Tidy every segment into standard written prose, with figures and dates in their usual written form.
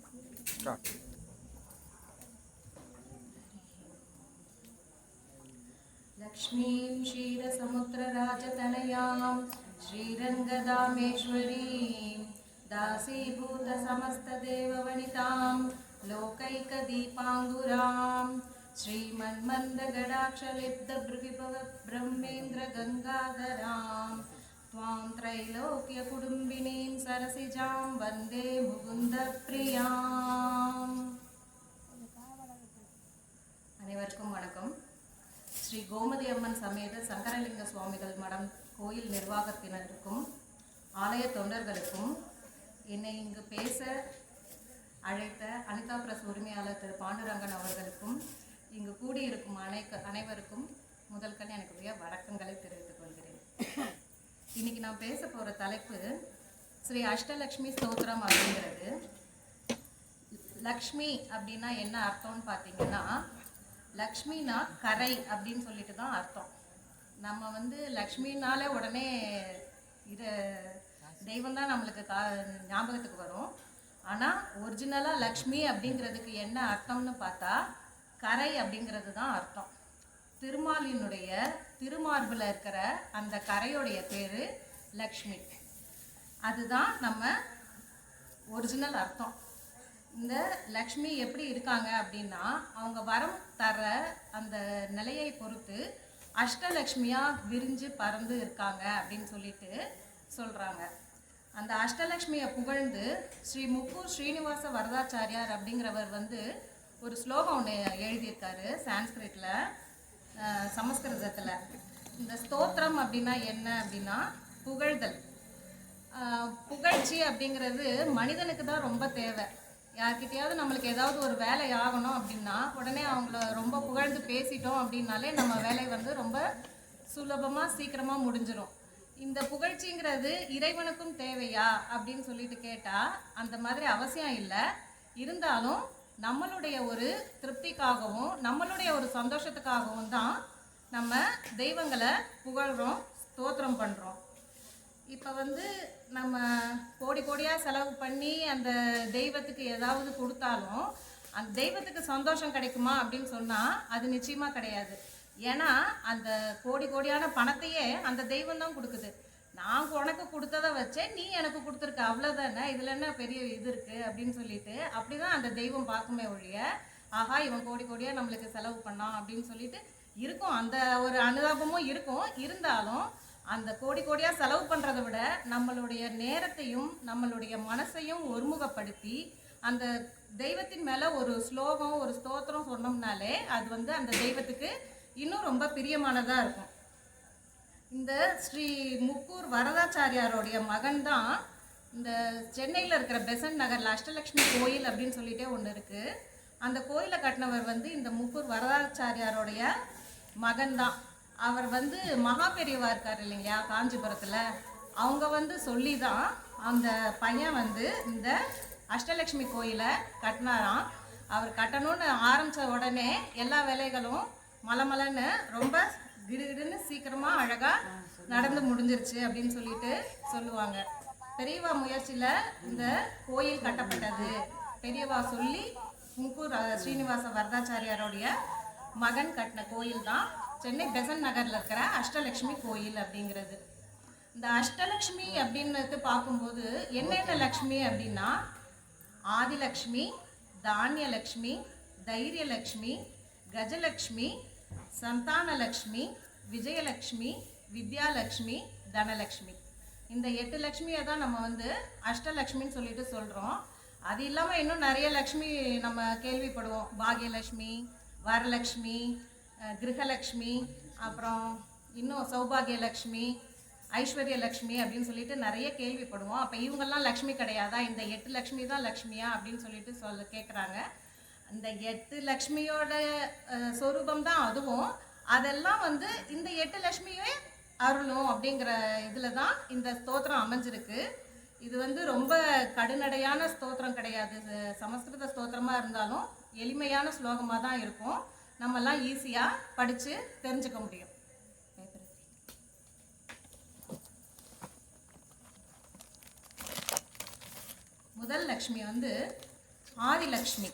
Start. लक्ष्मीं क्षीरसमुद्रराजतनयां श्रीरङ्गदामेश्वरीं दासीभूतसमस्तदेववनितां लोकैकदीपाङ्गुरां श्रीमन्मन्दगडाक्षलिब्धभृविभवब्रह्मेन्द्रगङ्गाधरां त्वां त्रैलोक्यकुटुम्बिनीं सरसिजां वन्दे मुकुन्दप्रियाम्. அனைவருக்கும் வணக்கம். ஸ்ரீ கோமதி அம்மன் சமேத சங்கரலிங்க சுவாமிகள் மடம் கோயில் நிர்வாகத்தினருக்கும் ஆலய தொண்டர்களுக்கும் என்னை இங்கு பேச அழைத்த அனிதா பிரஸ் உரிமையாளர் திரு பாண்டுரங்கன் அவர்களுக்கும் இங்கு கூடியிருக்கும் அனைவருக்கும் முதல்கண் எனக்குரிய வணக்கங்களை தெரிவித்துக் கொள்கிறேன். இன்னைக்கு நான் பேச போகிற தலைப்பு ஸ்ரீ அஷ்டலக்ஷ்மி ஸ்தோத்திரம் அப்படிங்கிறது. லக்ஷ்மி அப்படின்னா என்ன அர்த்தம்னு பார்த்தீங்கன்னா, லக்ஷ்மினா கரை அப்படின்னு சொல்லிட்டு தான் அர்த்தம். நம்ம லக்ஷ்மினாலே உடனே இதை தெய்வம் தான் நம்மளுக்கு ஞாபகத்துக்கு வரும். ஆனால் ஒரிஜினலாக லக்ஷ்மி அப்படிங்கிறதுக்கு என்ன அர்த்தம்னு பார்த்தா கரை அப்படிங்கிறது தான் அர்த்தம். திருமாலினுடைய திருமார்பில் இருக்கிற அந்த கரையோடைய பேர் லக்ஷ்மி. அதுதான் நம்ம ஒரிஜினல் அர்த்தம். இந்த லக்ஷ்மி எப்படி இருக்காங்க அப்படின்னா, அவங்க வரம் தர அந்த நிலையை பொறுத்து அஷ்டலக்ஷ்மியாக விரிஞ்சு பறந்து இருக்காங்க அப்படின்னு சொல்லிட்டு சொல்கிறாங்க. அந்த அஷ்டலக்ஷ்மியை புகழ்ந்து ஸ்ரீ முக்கூர் ஸ்ரீனிவாச வரதாச்சாரியார் அப்படிங்கிறவர் ஒரு ஸ்லோகம் ஒன்று எழுதியிருக்காரு சான்ஸ்கிரிட்டில், சமஸ்கிருதத்தில். இந்த ஸ்தோத்திரம் அப்படின்னா என்ன அப்படின்னா புகழ்தல். புகழ்ச்சி அப்படிங்கிறது மனிதனுக்கு தான் ரொம்ப தேவை. யார்கிட்டையாவது நம்மளுக்கு ஏதாவது ஒரு வேலை ஆகணும் அப்படின்னா உடனே அவங்கள ரொம்ப புகழ்ந்து பேசிட்டோம் அப்படின்னாலே நம்ம வேலை ரொம்ப சுலபமாக சீக்கிரமாக முடிஞ்சிடும். இந்த புகழ்ச்சிங்கிறது இறைவனுக்கும் தேவையா அப்படின்னு சொல்லிட்டு கேட்டால் அந்த மாதிரி அவசியம் இல்லை. இருந்தாலும் நம்மளுடைய ஒரு திருப்திக்காகவும் நம்மளுடைய ஒரு சந்தோஷத்துக்காகவும் தான் நம்ம தெய்வங்களை புகழ்கிறோம், ஸ்தோத்திரம் பண்ணுறோம். இப்போ நம்ம கோடி கோடியாக செலவு பண்ணி அந்த தெய்வத்துக்கு ஏதாவது கொடுத்தாலும் அந்த தெய்வத்துக்கு சந்தோஷம் கிடைக்குமா அப்படின்னு சொன்னால் அது நிச்சயமாக கிடையாது. ஏன்னா அந்த கோடி கோடியான பணத்தையே அந்த தெய்வம் தான் கொடுக்குது. நான் உனக்கு கொடுத்ததை வச்சே நீ எனக்கு கொடுத்துருக்க, அவ்வளோதானே, இதில் என்ன பெரிய இது இருக்குது அப்படின்னு சொல்லிட்டு அப்படி தான் அந்த தெய்வம் பார்க்குமே ஒழிய, ஆஹா இவன் கோடி கோடியாக நம்மளுக்கு செலவு பண்ணான் அப்படின்னு சொல்லிட்டு இருக்கும். அந்த ஒரு அனுதாபமும் இருக்கும். இருந்தாலும் அந்த கோடி கோடியாக செலவு பண்ணுறதை விட நம்மளுடைய நேரத்தையும் நம்மளுடைய மனசையும் ஒருமுகப்படுத்தி அந்த தெய்வத்தின் மேலே ஒரு ஸ்லோகம் ஒரு ஸ்தோத்திரம் சொன்னோம்னாலே அது அந்த தெய்வத்துக்கு இன்னும் ரொம்ப பிரியமானதாக இருக்கும். இந்த ஸ்ரீ முக்கூர் வரதாச்சாரியாரோடைய மகன் தான் இந்த சென்னையில் இருக்கிற பெசன்ட் நகரில் அஷ்டலக்ஷ்மி கோயில் அப்படின்னு சொல்லிட்டே ஒன்று இருக்குது. அந்த கோயிலை கட்டினவர் இந்த முக்கூர் வரதாச்சாரியாரோடைய மகன் தான். அவர் மகா பெரியவா இருக்கார் இல்லைங்களா காஞ்சிபுரத்தில், அவங்க சொல்லி தான் அந்த பையன் இந்த அஷ்டலக்ஷ்மி கோயிலை கட்டினாராம். அவர் கட்டணும்னு ஆரம்பித்த உடனே எல்லா வேலைகளும் மலமலன்னு ரொம்ப கிடுகிடுன்னு சீக்கிரமாக அழகாக நடந்து முடிஞ்சிருச்சு அப்படின்னு சொல்லிட்டு சொல்லுவாங்க. பெரியவா முயற்சியில் இந்த கோயில் கட்டப்பட்டது. பெரியவா சொல்லி முக்கூர் ஸ்ரீனிவாச வரதாச்சாரியாரோடைய மகன் கட்டின கோயில் தான் சென்னை பெசன்ட் நகரில் இருக்கிற அஷ்டலக்ஷ்மி கோயில் அப்படிங்கிறது. இந்த அஷ்டலக்ஷ்மி அப்படின்னு பார்க்கும்போது என்னென்ன லக்ஷ்மி அப்படின்னா, ஆதிலக்ஷ்மி, தானியலக்ஷ்மி, தைரியலக்ஷ்மி, கஜலக்ஷ்மி, சந்தானலக்ஷ்மி, விஜயலக்ஷ்மி, வித்யாலக்ஷ்மி, தனலக்ஷ்மி. இந்த 8 லக்ஷ்மியை தான் நம்ம அஷ்டலக்ஷ்மின்னு சொல்லிட்டு சொல்கிறோம். அது இல்லாமல் இன்னும் நிறைய லக்ஷ்மி நம்ம கேள்விப்படுவோம். பாகியலக்ஷ்மி, வரலக்ஷ்மி, கிரகலக்ஷ்மி, அப்புறம் இன்னும் சௌபாகியலக்ஷ்மி, ஐஸ்வர்யலக்ஷ்மி அப்படின்னு சொல்லிட்டு நிறைய கேள்விப்படுவோம். அப்போ இவங்கெல்லாம் லக்ஷ்மி கிடையாதா, இந்த 8 லக்ஷ்மி தான் லக்ஷ்மியா அப்படின்னு சொல்லிட்டு கேட்குறாங்க. அந்த 8 லக்ஷ்மியோட சொரூபம் தான் அதுவும். அதெல்லாம் இந்த 8 லக்ஷ்மியே அருளும் அப்படிங்கிற இதில் தான் இந்த ஸ்தோத்திரம் அமைஞ்சிருக்கு. இது ரொம்ப கடுநடையான ஸ்தோத்திரம் கிடையாது. சமஸ்கிருத ஸ்தோத்திரமாக இருந்தாலும் எளிமையான ஸ்லோகமாக தான் இருக்கும். நம்மெல்லாம் ஈஸியாக படித்து தெரிஞ்சுக்க முடியும். முதல் லக்ஷ்மி ஆதிலக்ஷ்மி.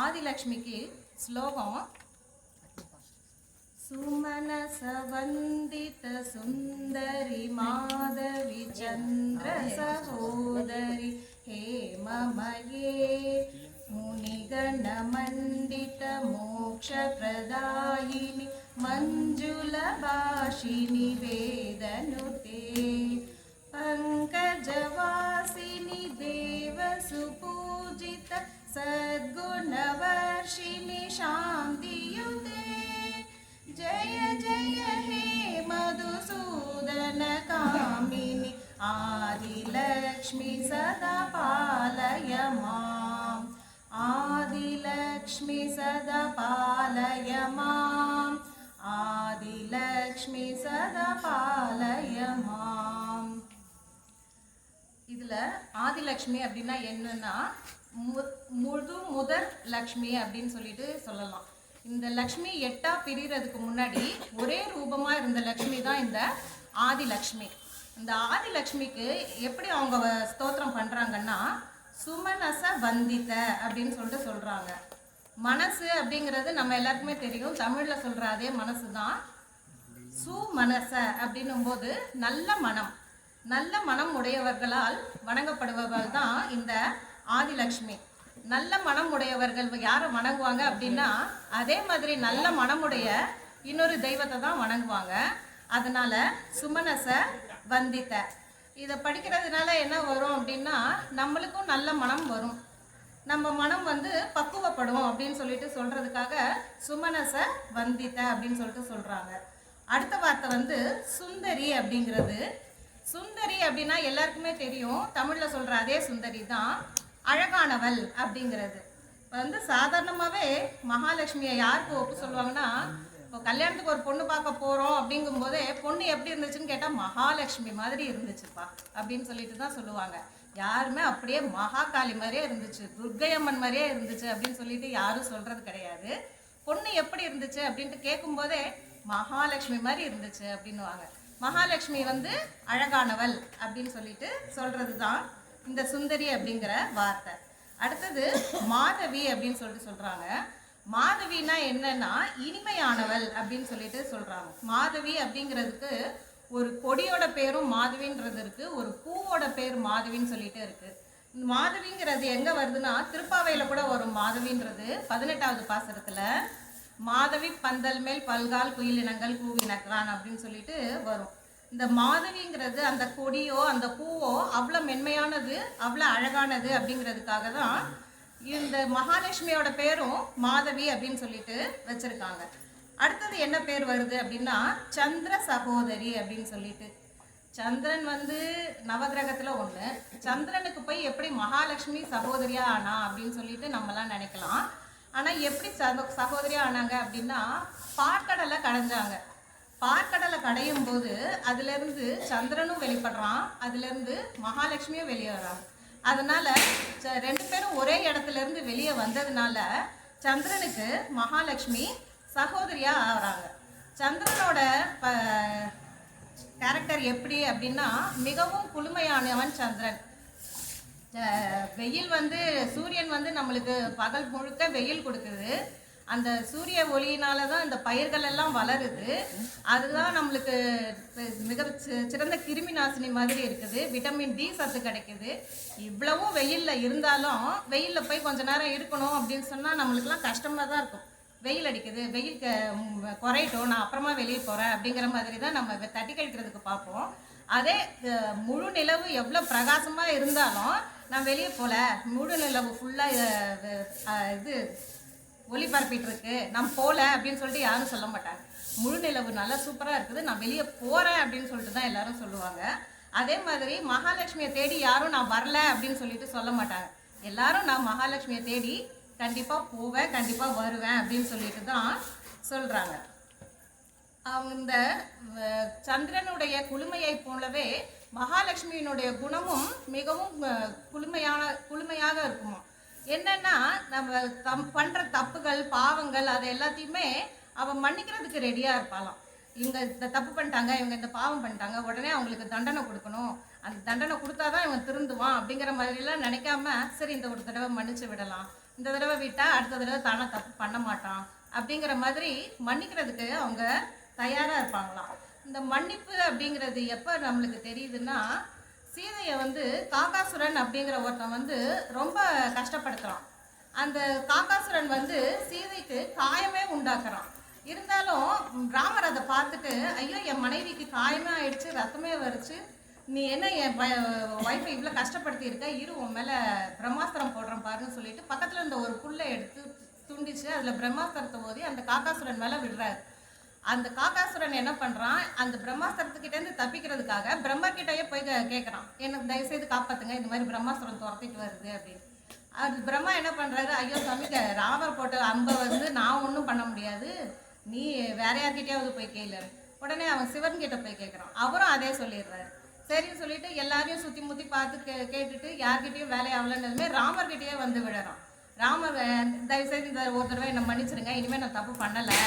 ஆதிலக்ஷ்மிக்கு ஸ்லோகம்: சுமனச வந்தித சுந்தரி மாதவி சந்திர சகோதரி ஹேமமயே முனிகண மண்டித மோக்ஷ பிரதாயினி மஞ்சுள பாஷினி வேதனுதே பங்கஜவாசினி தேவ சுபூஜித सद्गुणवर्षिणि शान्तियुते जय जय हे मधुसूदन कामिनि आदिलक्ष्मी सदा पालय माम् आदिलक्ष्मी सदा पालय माम् आदिलक्ष्मी सदा पालय माम्. இதில் ஆதிலக்ஷ்மி அப்படின்னா என்னன்னா முதல் லக்ஷ்மி அப்படின்னு சொல்லிட்டு சொல்லலாம். இந்த லக்ஷ்மி 8ஆ பிரிகிறதுக்கு முன்னாடி ஒரே ரூபமாக இருந்த லக்ஷ்மி தான் இந்த ஆதிலக்ஷ்மி. இந்த ஆதிலக்ஷ்மிக்கு எப்படி அவங்க ஸ்தோத்திரம் பண்ணுறாங்கன்னா சுமனச வந்தித அப்படின்னு சொல்லிட்டு சொல்கிறாங்க. மனசு அப்படிங்கிறது நம்ம எல்லாருக்குமே தெரியும், தமிழில் சொல்கிற அதே மனசு தான். சுமனச அப்படின்னும் போது நல்ல மனம், நல்ல மனம் உடையவர்களால் வணங்கப்படுபவர்கள் தான் இந்த ஆதிலக்ஷ்மி. நல்ல மனம் உடையவர்கள் யாரை வணங்குவாங்க அப்படின்னா அதே மாதிரி நல்ல மனமுடைய இன்னொரு தெய்வத்தை தான் வணங்குவாங்க. அதனால சுமனச வந்தித்த இதை படிக்கிறதுனால என்ன வரும் அப்படின்னா நம்மளுக்கும் நல்ல மனம் வரும், நம்ம மனம் பக்குவப்படும் அப்படின்னு சொல்லிட்டு சொல்றதுக்காக சுமனச வந்தித்த அப்படின்னு சொல்லிட்டு சொல்றாங்க. அடுத்த வார்த்தை சுந்தரி அப்படிங்கிறது. சுந்தரி அப்படின்னா எல்லாருக்குமே தெரியும், தமிழ்ல சொல்ற அதே சுந்தரி தான் அழகானவள் அப்படிங்கிறது. இப்போ சாதாரணமாகவே மகாலட்சுமியை யாருக்கு ஒப்பு சொல்லுவாங்கன்னா, இப்போ கல்யாணத்துக்கு ஒரு பொண்ணு பார்க்க போகிறோம் அப்படிங்கும்போதே பொண்ணு எப்படி இருந்துச்சுன்னு கேட்டால் மகாலட்சுமி மாதிரி இருந்துச்சுப்பா அப்படின்னு சொல்லிட்டு தான் சொல்லுவாங்க. யாருமே அப்படியே மகாகாளி மாதிரியே இருந்துச்சு, துர்க்கையம்மன் மாதிரியே இருந்துச்சு அப்படின்னு சொல்லிட்டு யாரும் சொல்கிறது கிடையாது. பொண்ணு எப்படி இருந்துச்சு அப்படின்ட்டு கேட்கும்போதே மகாலட்சுமி மாதிரி இருந்துச்சு அப்படின்னுவாங்க. மகாலட்சுமி அழகானவள் அப்படின்னு சொல்லிட்டு சொல்கிறது தான் இந்த சுந்தரி அப்படிங்கிற வார்த்தை. அடுத்தது மாதவி அப்படின்னு சொல்லிட்டு சொல்கிறாங்க. மாதவினா என்னன்னா இனிமையானவள் அப்படின்னு சொல்லிட்டு சொல்கிறாங்க. மாதவி அப்படிங்கிறதுக்கு ஒரு கொடியோட பேரும் மாதவின்றது இருக்குது, ஒரு பூவோட பேர் மாதவின்னு சொல்லிட்டு இருக்குது. மாதவிங்கிறது எங்கே வருதுன்னா திருப்பாவையில் கூட வரும். மாதவின்றது 18வது பாசுரத்தில் மாதவி பந்தல் மேல் பல்கால் குயிலினங்கள் கூவினக்கிறான் அப்படின்னு சொல்லிட்டு வரும். இந்த மாதவிங்கிறது அந்த கொடியோ அந்த பூவோ அவ்வளோ மென்மையானது, அவ்வளோ அழகானது அப்படிங்கிறதுக்காக தான் இந்த மகாலட்சுமியோட பேரும் மாதவி அப்படின்னு சொல்லிட்டு வச்சுருக்காங்க. அடுத்தது என்ன பேர் வருது அப்படின்னா சந்திர சகோதரி அப்படின்னு சொல்லிட்டு. சந்திரன் நவகிரகத்தில் ஒன்று. சந்திரனுக்கு போய் எப்படி மகாலட்சுமி சகோதரியா ஆனா அப்படின்னு சொல்லிட்டு நம்மலாம் நினைக்கலாம். ஆனால் எப்படி சகோதரியாக ஆனாங்க அப்படின்னா பார்க்கடலை கடைஞ்சாங்க. பார்க்கடலை கடையும் போது அதுலேருந்து சந்திரனும் வெளிப்படுறான், அதுலேருந்து மகாலட்சுமியும் வெளியே வராங்க. அதனால் 2 பேரும் ஒரே இடத்துலேருந்து வெளியே வந்ததுனால சந்திரனுக்கு மகாலட்சுமி சகோதரியாக ஆகிறாங்க. சந்திரனோட கேரக்டர் எப்படி அப்படின்னா மிகவும் குளுமையானவன் சந்திரன். வெயில் சூரியன் நம்மளுக்கு பகல் முழுக்க வெயில் கொடுக்குது. அந்த சூரிய ஒளியினால தான் இந்த பயிர்கள் எல்லாம் வளருது. அதுதான் நம்மளுக்கு மிக சிறந்த கிருமி நாசினி மாதிரி இருக்குது. விட்டமின் டி சத்து கிடைக்குது. இவ்வளவும் வெயிலில் இருந்தாலும் வெயிலில் போய் கொஞ்ச நேரம் இருக்கணும் அப்படின்னு சொன்னால் நம்மளுக்குலாம் கஷ்டமாக தான் இருக்கும். வெயில் அடிக்குது, வெயில் குறையட்டும், நான் அப்புறமா வெளியே போகிறேன் அப்படிங்கிற மாதிரி தான் நம்ம தட்டி கழிக்கிறதுக்கு பார்ப்போம். அதே முழு நிலவு எவ்வளோ பிரகாசமாக இருந்தாலும் நான் வெளியே போகல, முழு நிலவு ஃபுல்லாக ஒளிபரப்பிட்டு இருக்கு, நான் போகல அப்படின்னு சொல்லிட்டு யாரும் சொல்ல மாட்டாங்க. முழு நிலவு நல்லா சூப்பராக இருக்குது, நான் வெளியே போகிறேன் அப்படின்னு சொல்லிட்டு தான் எல்லாரும் சொல்லுவாங்க. அதே மாதிரி மகாலட்சுமியை தேடி யாரும் நான் வரல அப்படின்னு சொல்லிட்டு சொல்ல மாட்டாங்க. எல்லாரும் நான் மகாலட்சுமியை தேடி கண்டிப்பாக போவேன், கண்டிப்பாக வருவேன் அப்படின்னு சொல்லிட்டு தான் சொல்கிறாங்க. அவங்க இந்த சந்திரனுடைய குளுமையை போலவே மகாலட்சுமியினுடைய குணமும் மிகவும் குளுமையாக இருக்குமா. என்னன்னா நம்ம பண்ணுற தப்புகள் பாவங்கள் அது எல்லாத்தையுமே அவன் மன்னிக்கிறதுக்கு ரெடியாக இருப்பாளாம். இவங்க இந்த தப்பு பண்ணிட்டாங்க, இவங்க இந்த பாவம் பண்ணிட்டாங்க, உடனே அவங்களுக்கு தண்டனை கொடுக்கணும், அந்த தண்டனை கொடுத்தாதான் இவன் திருந்துவான் அப்படிங்கிற மாதிரிலாம் நினைக்காம, சரி இந்த ஒரு தடவை மன்னிச்சு விடலாம், இந்த தடவை விட்டா அடுத்த தடவை தானே தப்பு பண்ண மாட்டான் அப்படிங்கிற மாதிரி மன்னிக்கிறதுக்கு அவங்க தயாராக இருப்பாங்களாம். இந்த மன்னிப்பு அப்படிங்கிறது எப்போ நம்மளுக்கு தெரியுதுன்னா, சீதையை வந்து காகாசுரன் அப்படிங்கிற ஒருத்தன் வந்து ரொம்ப கஷ்டப்படுத்துகிறான். அந்த காகாசுரன் வந்து சீதைக்கு காயமே உண்டாக்குறான். இருந்தாலும் ராமர் அதை பார்த்துட்டு, ஐயோ என் மனைவிக்கு காயமே ஆயிடுச்சு, ரத்தமே வரிச்சு, நீ என்ன என் ஒய்ஃபை இவ்வளோ கஷ்டப்படுத்தி இருக்க, இரு உன் மேலே பிரம்மாஸ்திரம் போடுறேன் பாருன்னு சொல்லிட்டு பக்கத்தில் இருந்த ஒரு புல்லை எடுத்து துண்டிச்சு அதில் பிரம்மாஸ்திரத்தை ஓதி அந்த காகாசுரன் மேலே விடுறாரு. அந்த காகாசுரன் என்ன பண்ணுறான், அந்த பிரம்மாஸ்திரத்துக்கிட்டேருந்து தப்பிக்கிறதுக்காக பிரம்மர்கிட்டயே போய் கேட்குறான், எனக்கு தயவுசெய்து காப்பாற்றுங்க, இந்த மாதிரி பிரம்மாஸ்திரம் துரத்திட்டு வருது அப்படின்னு. அது பிரம்மா என்ன பண்ணுறாரு, ஐயோ சாமிக்க, ராமர் போட்ட அம்பை வந்து நான் ஒன்றும் பண்ண முடியாது, நீ வேற யார்கிட்டயாவது போய் கேளு. உடனே அவன் சிவன் கிட்ட போய் கேட்குறான். அவரும் அதே சொல்லிடுறாரு. சரின்னு சொல்லிட்டு எல்லாரையும் சுற்றி முற்றி பார்த்து கேட்டுட்டு யார்கிட்டையும் வேலையாகலன்னதுமே ராமர்கிட்டயே வந்து விடுறான். ராமர், தயவுசெய்து இந்த ஒரு தடவை என்னை மன்னிச்சிருங்க, இனிமேல் நான் தப்பு பண்ணலை,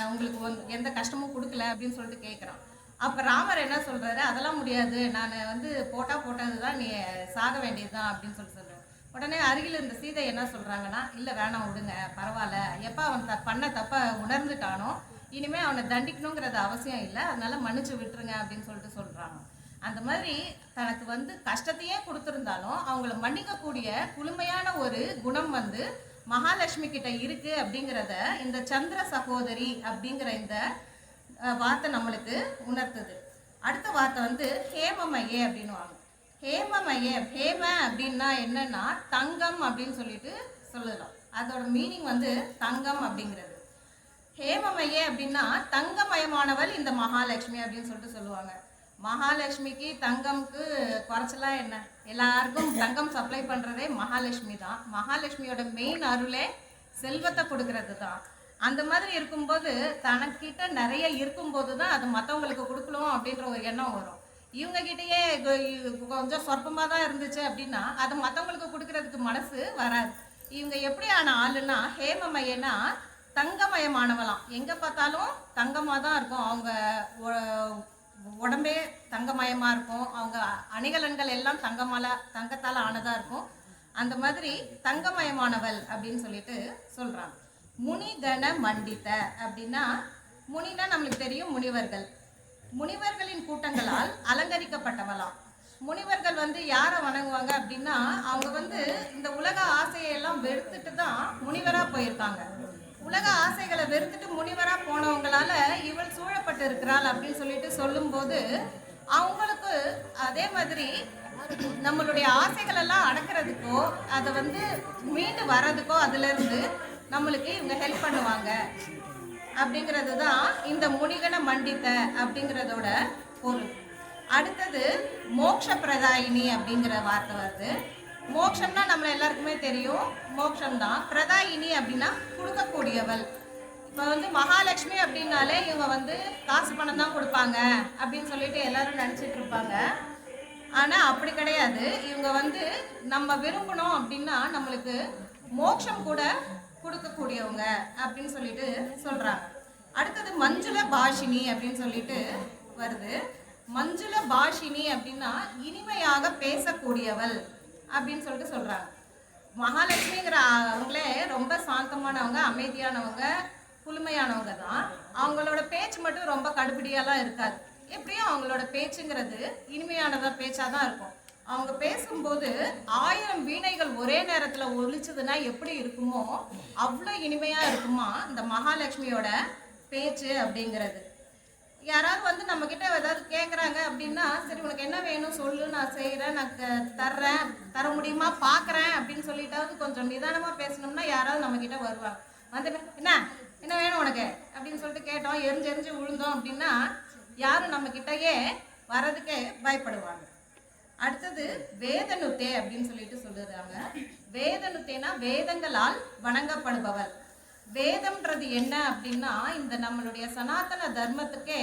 உங்களுக்கு எந்த கஷ்டமும் கொடுக்கல அப்படின்னு சொல்லிட்டு கேட்குறான். அப்போ ராமர் என்ன சொல்கிறாரு, அதெல்லாம் முடியாது, நான் வந்து போட்டது தான், நீ சாக வேண்டியது தான் அப்படின்னு சொல்கிறார். உடனே அருகில் இருந்த சீதை என்ன சொல்கிறாங்கன்னா, இல்லை வேணாம் விடுங்க, பரவாயில்ல, எப்போ அவன் பண்ண தப்பை உணர்ந்துட்டானோ இனிமேல் அவனை தண்டிக்கணுங்கிறது அவசியம் இல்லை, அதனால மன்னிச்சு விட்டுருங்க அப்படின்னு சொல்லிட்டு சொல்கிறாங்க. அந்த மாதிரி தனக்கு வந்து கஷ்டத்தையே கொடுத்துருந்தாலும் அவங்கள மன்னிக்கக்கூடிய குளுமையான ஒரு குணம் வந்து மகாலட்சுமி கிட்ட இருக்குது அப்படிங்கிறத இந்த சந்திர சகோதரி அப்படிங்கிற இந்த வார்த்தை நம்மளுக்கு உணர்த்துது. அடுத்த வார்த்தை வந்து ஹேமமயே அப்படின்னு வாங்க. ஹேமமய, ஹேம அப்படின்னா என்னன்னா தங்கம் அப்படின்னு சொல்லிட்டு சொல்லலாம். அதோட மீனிங் வந்து தங்கம் அப்படிங்கிறது. ஹேமமயே அப்படின்னா தங்கமயமானவள் இந்த மகாலட்சுமி அப்படின்னு சொல்லிட்டு சொல்லுவாங்க. மகாலட்சுமிக்கு தங்கம்க்கு குறைச்சலாம் என்ன, எல்லாருக்கும் தங்கம் சப்ளை பண்ணுறதே மகாலட்சுமி தான். மகாலட்சுமியோட மெயின் அருளே செல்வத்தை கொடுக்கறது தான். அந்த மாதிரி இருக்கும்போது தனக்கிட்ட நிறைய இருக்கும்போது தான் அது மற்றவங்களுக்கு கொடுக்கணும் அப்படின்ற ஒரு எண்ணம் வரும். இவங்க கிட்டேயே கொஞ்சம் சொற்பமாக தான் இருந்துச்சு அப்படின்னா அதை மற்றவங்களுக்கு கொடுக்கறதுக்கு மனசு வராது. இவங்க எப்படியான ஆளுன்னா ஹேமமயனா தங்கமயமானவலாம், எங்கே பார்த்தாலும் தங்கமாக தான் இருக்கும், அவங்க உடம்பே தங்கமயமாக இருக்கும், அவங்க அணிகலன்கள் எல்லாம் தங்கத்தால் ஆனதாக இருக்கும். அந்த மாதிரி தங்கமயமானவள் அப்படின்னு சொல்லிட்டு சொல்கிறாங்க. முனிகண மண்டித்த அப்படின்னா, முனினா நம்மளுக்கு தெரியும் முனிவர்கள், முனிவர்களின் கூட்டங்களால் அலங்கரிக்கப்பட்டவளாம். முனிவர்கள் வந்து யாரை வணங்குவாங்க அப்படின்னா, அவங்க வந்து இந்த உலக ஆசையெல்லாம் வெறுத்துட்டு தான் முனிவராக போயிருக்காங்க. உலக ஆசைகளை வெறுத்துட்டு முனிவராக போனவங்களால இவள் சூழப்பட்டு இருக்கிறாள் அப்படின்னு சொல்லிட்டு சொல்லும்போது அவங்களுக்கு அதே மாதிரி நம்மளுடைய ஆசைகள் எல்லாம் அடக்கிறதுக்கோ அதை வந்து மீண்டு வர்றதுக்கோ அதுலேருந்து நம்மளுக்கு இவங்க ஹெல்ப் பண்ணுவாங்க அப்படிங்கிறது தான் இந்த முனிகண மண்டித்த அப்படிங்கிறதோட பொருள். அடுத்தது மோட்ச பிரதாயினி அப்படிங்கிற வார்த்தை வருது. மோட்சம்னா நம்மள எல்லாருக்குமே தெரியும், மோட்சம் தான். பிரதாயினி அப்படின்னா கொடுக்கக்கூடியவள். இப்போ வந்து மகாலட்சுமி அப்படின்னாலே இவங்க வந்து காசு பணம் தான் கொடுப்பாங்க அப்படின்னு சொல்லிட்டு எல்லாரும் நினச்சிட்டு இருப்பாங்க. ஆனால் அப்படி கிடையாது. இவங்க வந்து நம்ம விரும்பணும் அப்படின்னா நம்மளுக்கு மோட்சம் கூட கொடுக்கக்கூடியவங்க அப்படின்னு சொல்லிட்டு சொல்கிறாங்க. அடுத்தது மஞ்சுள பாஷினி அப்படின்னு சொல்லிட்டு வருது. மஞ்சுள பாஷினி அப்படின்னா இனிமையாக பேசக்கூடியவள் அப்படின்னு சொல்லிட்டு சொல்கிறாங்க. மகாலட்சுமிங்கிற அவங்களே ரொம்ப சாந்தமானவங்க, அமைதியானவங்க, குளுமையானவங்க தான். அவங்களோட பேச்சு மட்டும் ரொம்ப கடுபிடியாலாம் இருக்காது. எப்படியும் அவங்களோட பேச்சுங்கிறது இனிமையானதாக பேச்சாக தான் இருக்கும். அவங்க பேசும்போது 1000 வீணைகள் ஒரே நேரத்தில் ஒலிச்சதுன்னா எப்படி இருக்குமோ அவ்வளோ இனிமையாக இருக்குமா இந்த மகாலட்சுமியோட பேச்சு அப்படிங்கிறது. யாராவது வந்து நம்மக்கிட்ட ஏதாவது கேட்குறாங்க அப்படின்னா, சரி உனக்கு என்ன வேணும் சொல்லு, நான் செய்கிறேன், நான் தர்றேன், தர முடியுமா பார்க்குறேன் அப்படின்னு சொல்லிட்டாவது கொஞ்சம் நிதானமாக பேசணும்னா யாராவது நம்மக்கிட்ட வருவாங்க. வந்து என்ன வேணும் உனக்கு அப்படின்னு சொல்லிட்டு கேட்டோம், எரிஞ்சு விழுந்தோம் அப்படின்னா யாரும் நம்மக்கிட்டயே வர்றதுக்கே பயப்படுவாங்க. அடுத்தது வேதனுத்தே அப்படின்னு சொல்லிட்டு சொல்லுறாங்க. வேதனுத்தேனா வேதங்களால் வணங்கப்படுபவர். வேதம்ன்றது என்ன அப்படின்னா இந்த நம்மளுடைய சனாதன தர்மத்துக்கே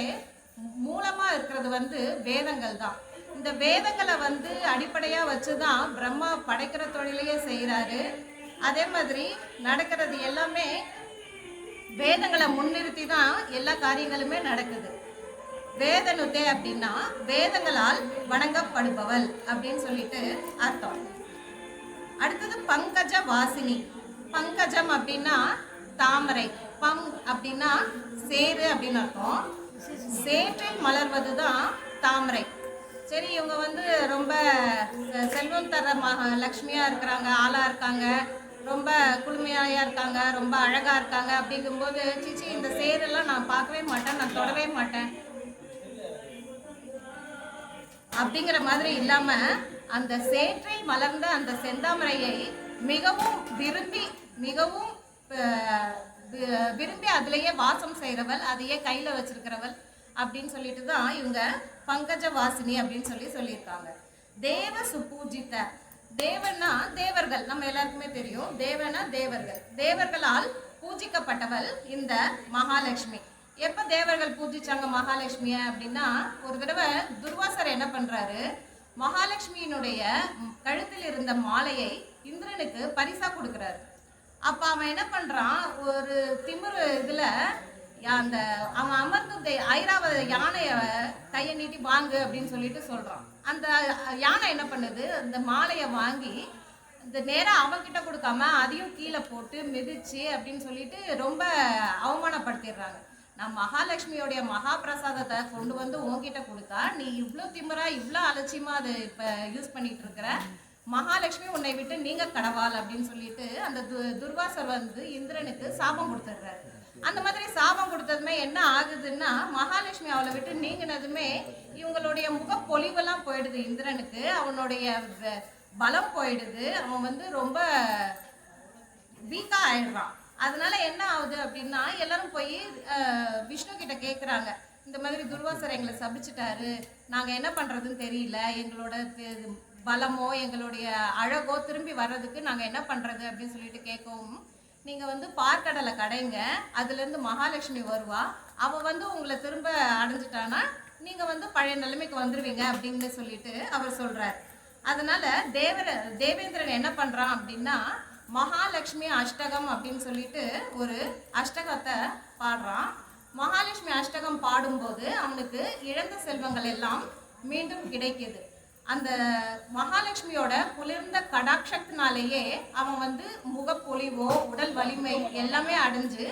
மூலமா இருக்கிறது வந்து வேதங்கள் தான். இந்த வேதங்களை வந்து அடிப்படையா வச்சுதான் பிரம்மா படைக்கிற தொழிலையே செய்யறாரு. அதே மாதிரி நடக்கிறது எல்லாமே வேதங்களை முன்னிறுத்தி தான் எல்லா காரியங்களுமே நடக்குது. வேதனுதே அப்படின்னா வேதங்களால் வணங்கப்படுபவள் அப்படின்னு சொல்லிட்டு அர்த்தம். அடுத்தது பங்கஜ வாசினி. பங்கஜம் அப்படின்னா தாமரை, பங் அப்படின்னா சேரு அப்படின்னு அர்த்தம். சேற்றில் மலர்வது தான் தாமரை. சரி, இவங்க வந்து ரொம்ப செல்வம் தர லக்ஷ்மியா இருக்கிறாங்க, ஆளா இருக்காங்க, ரொம்ப குளுமையா இருக்காங்க, ரொம்ப அழகா இருக்காங்க அப்படிங்கும்போது சிச்சி இந்த சேரெல்லாம் நான் பார்க்கவே மாட்டேன், நான் தொடவே மாட்டேன் அப்படிங்கிற மாதிரி இல்லாம அந்த சேற்றில் மலர்ந்த அந்த செந்தாமரையை மிகவும் விரும்பி அதுலயே வாசம் செய்கிறவள், அதையே கையில வச்சிருக்கிறவள் அப்படின்னு சொல்லிட்டு தான் இவங்க பங்கஜ வாசினி அப்படின்னு சொல்லியிருக்காங்க. தேவ சுபூஜித. தேவன்னா தேவர்கள், நம்ம எல்லாருக்குமே தெரியும். தேவனா தேவர்கள், தேவர்களால் பூஜிக்கப்பட்டவள் இந்த மகாலட்சுமி. எப்ப தேவர்கள் பூஜிச்சாங்க மகாலட்சுமிய அப்படின்னா, ஒரு தடவை துர்வாசர் என்ன பண்றாரு, மகாலட்சுமியினுடைய கழுத்தில் இருந்த மாலையை இந்திரனுக்கு பரிசா கொடுக்கிறாரு. அப்ப அவன் என்ன பண்றான், ஒரு திமிரு இதுல அந்த அவன் அமர்ந்து ஐராவத யானைய கையை நீட்டி வாங்கு அப்படின்னு சொல்லிட்டு சொல்றான். அந்த யானை என்ன பண்ணுது, அந்த மாலையை வாங்கி இந்த நேரம் அவன்கிட்ட கொடுக்காம அதையும் கீழே போட்டு மிதிச்சு அப்படின்னு சொல்லிட்டு ரொம்ப அவமானப்படுத்திடுறாங்க. நான் மகாலட்சுமியோடைய மகா பிரசாதத்தை கொண்டு வந்து உன்கிட்ட கொடுத்தா நீ இவ்வளோ திமிரா இவ்வளோ அலட்சியமா அதை இப்போ யூஸ் பண்ணிட்டு இருக்கிற, மகாலட்சுமி உன்னை விட்டு நீங்க கடவாள் அப்படின்னு சொல்லிட்டு அந்த துர்வாசர் வந்து இந்திரனுக்கு சாபம் கொடுத்துடுறாரு. அந்த மாதிரி சாபம் கொடுத்ததுமே என்ன ஆகுதுன்னா, மகாலட்சுமி அவளை விட்டு நீங்கினதுமே இவங்களுடைய முக பொலிவெல்லாம் போயிடுது இந்திரனுக்கு, அவனுடைய பலம் போயிடுது, அவன் வந்து ரொம்ப வீக்கா ஆயிடுறான். அதனால என்ன ஆகுது அப்படின்னா, எல்லாரும் போய் விஷ்ணு கிட்ட கேட்குறாங்க, இந்த மாதிரி துர்வாசர் எங்களை சபிச்சிட்டாரு, நாங்கள் என்ன பண்ணுறதுன்னு தெரியல, எங்களோட பலமோ எங்களுடைய அழகோ திரும்பி வர்றதுக்கு நாங்கள் என்ன பண்ணுறது அப்படின்னு சொல்லிட்டு கேட்கவும், நீங்கள் வந்து பார்க்கடலை கடைங்க, அதுலேருந்து மகாலட்சுமி வருவா, அவள் வந்து உங்களை திரும்ப அடைஞ்சிட்டானா நீங்கள் வந்து பழைய நிலைமைக்கு வந்துடுவீங்க அப்படின்னு சொல்லிட்டு அவர் சொல்கிறார். அதனால தேவேந்திரன் என்ன பண்ணுறான் அப்படின்னா, மகாலட்சுமி அஷ்டகம் அப்படின்னு சொல்லிட்டு ஒரு அஷ்டகத்தை பாடுறான். மகாலட்சுமி அஷ்டகம் பாடும்போது அவனுக்கு இழந்த செல்வங்கள் எல்லாம் மீண்டும் கிடைக்குது. அந்த மகாலட்சுமியோட குளிர்ந்த கடாட்சத்தினாலேயே அவன் வந்து முகப்பொலிவோ உடல் வலிமை எல்லாமே அடைஞ்சு